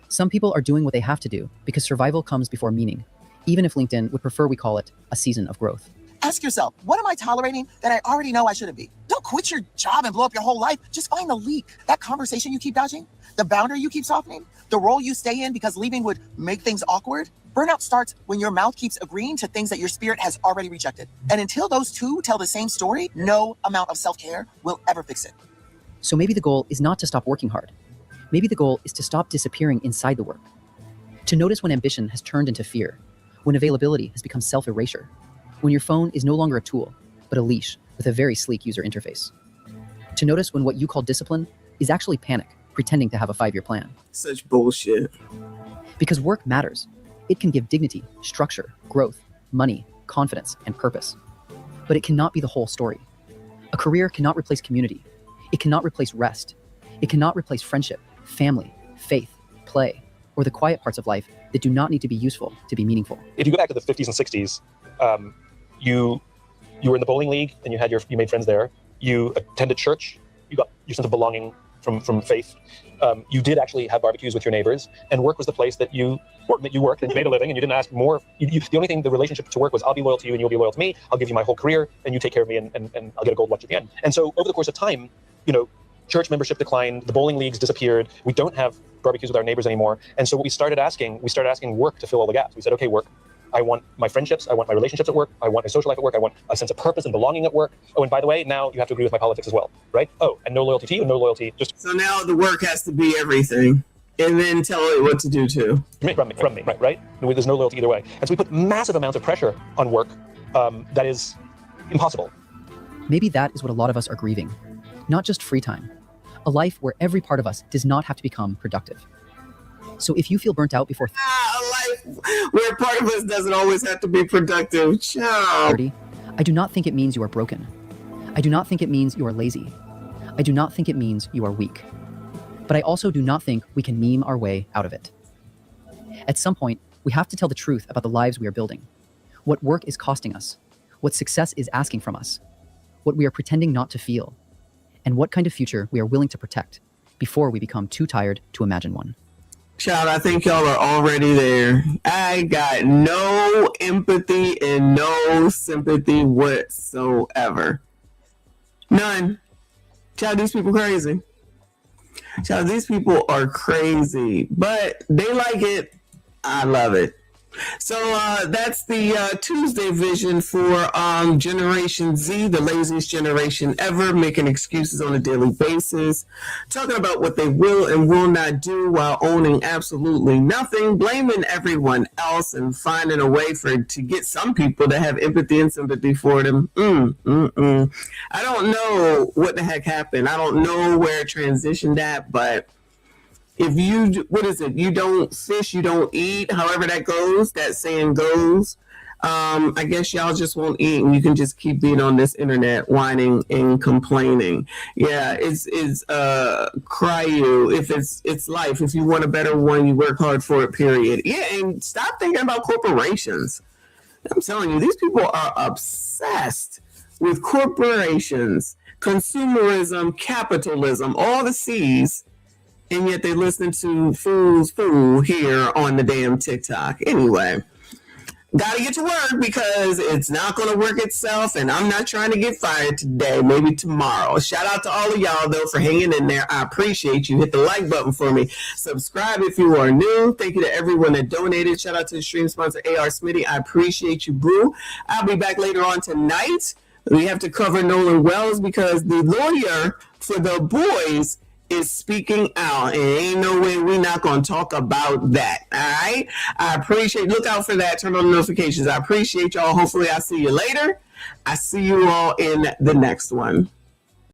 Some people are doing what they have to do because survival comes before meaning, even if LinkedIn would prefer we call it a season of growth. Ask yourself, what am I tolerating that I already know I shouldn't be? Don't quit your job and blow up your whole life. Just find the leak. That conversation you keep dodging, the boundary you keep softening, the role you stay in because leaving would make things awkward. Burnout starts when your mouth keeps agreeing to things that your spirit has already rejected. And until those two tell the same story, no amount of self-care will ever fix it. So maybe the goal is not to stop working hard. Maybe the goal is to stop disappearing inside the work. To notice when ambition has turned into fear, when availability has become self-erasure, when your phone is no longer a tool, but a leash with a very sleek user interface. To notice when what you call discipline is actually panic, pretending to have a 5-year plan. Such bullshit. Because work matters. It can give dignity, structure, growth, money, confidence, and purpose. But it cannot be the whole story. A career cannot replace community. It cannot replace rest. It cannot replace friendship, family, faith, play, or the quiet parts of life that do not need to be useful to be meaningful. If you go back to the 50s and 60s, you were in the bowling league and you made friends there. You attended church. You got your sense of belonging from faith. You did actually have barbecues with your neighbors, and work was the place that you worked and made a living, and you didn't ask more. The only thing, the relationship to work was, I'll be loyal to you and you'll be loyal to me. I'll give you my whole career and you take care of me, and I'll get a gold watch at the end. And so over the course of time, church membership declined, the bowling leagues disappeared. We don't have barbecues with our neighbors anymore. And so what we started asking work to fill all the gaps. We said, okay, work. I want my friendships. I want my relationships at work. I want my social life at work. I want a sense of purpose and belonging at work. Oh, and by the way, now you have to agree with my politics as well, right? Oh, and no loyalty to you and no loyalty. So now the work has to be everything, and then tell it what to do too. From me, right? There's no loyalty either way. And so we put massive amounts of pressure on work that is impossible. Maybe that is what a lot of us are grieving. Not just free time. A life where every part of us does not have to become productive. So if you feel burnt out before a life where part of us doesn't always have to be productive. Ciao. 30, I do not think it means you are broken. I do not think it means you are lazy. I do not think it means you are weak. But I also do not think we can meme our way out of it. At some point, we have to tell the truth about the lives we are building. What work is costing us. What success is asking from us. What we are pretending not to feel. And what kind of future we are willing to protect before we become too tired to imagine one. Child, I think y'all are already there. I got no empathy and no sympathy whatsoever. None. Child, these people crazy. Child, these people are crazy, but they like it. I love it. So that's the Tuesday vision for Generation Z, the laziest generation ever, making excuses on a daily basis, talking about what they will and will not do while owning absolutely nothing, blaming everyone else, and finding a way to get some people to have empathy and sympathy for them. I don't know what the heck happened. I don't know where it transitioned at, but if you, you don't fish, you don't eat, however that goes, that saying goes, I guess y'all just won't eat and you can just keep being on this internet whining and complaining. Yeah, it's cry you. If it's life. If you want a better one, you work hard for it, period. Yeah, and stop thinking about corporations. I'm telling you, these people are obsessed with corporations, consumerism, capitalism, all the C's. And yet they listen to Fool's Fool here on the damn TikTok. Anyway, gotta get to work because it's not going to work itself. And I'm not trying to get fired today, maybe tomorrow. Shout out to all of y'all, though, for hanging in there. I appreciate you. Hit the like button for me. Subscribe if you are new. Thank you to everyone that donated. Shout out to the stream sponsor, AR Smitty. I appreciate you, boo. I'll be back later on tonight. We have to cover Nolan Wells because the lawyer for the boys is speaking out, and ain't no way we're not going to talk about that. All right, I appreciate, look out for that, turn on the notifications. I appreciate y'all. Hopefully I'll see you later. I see you all in the next one.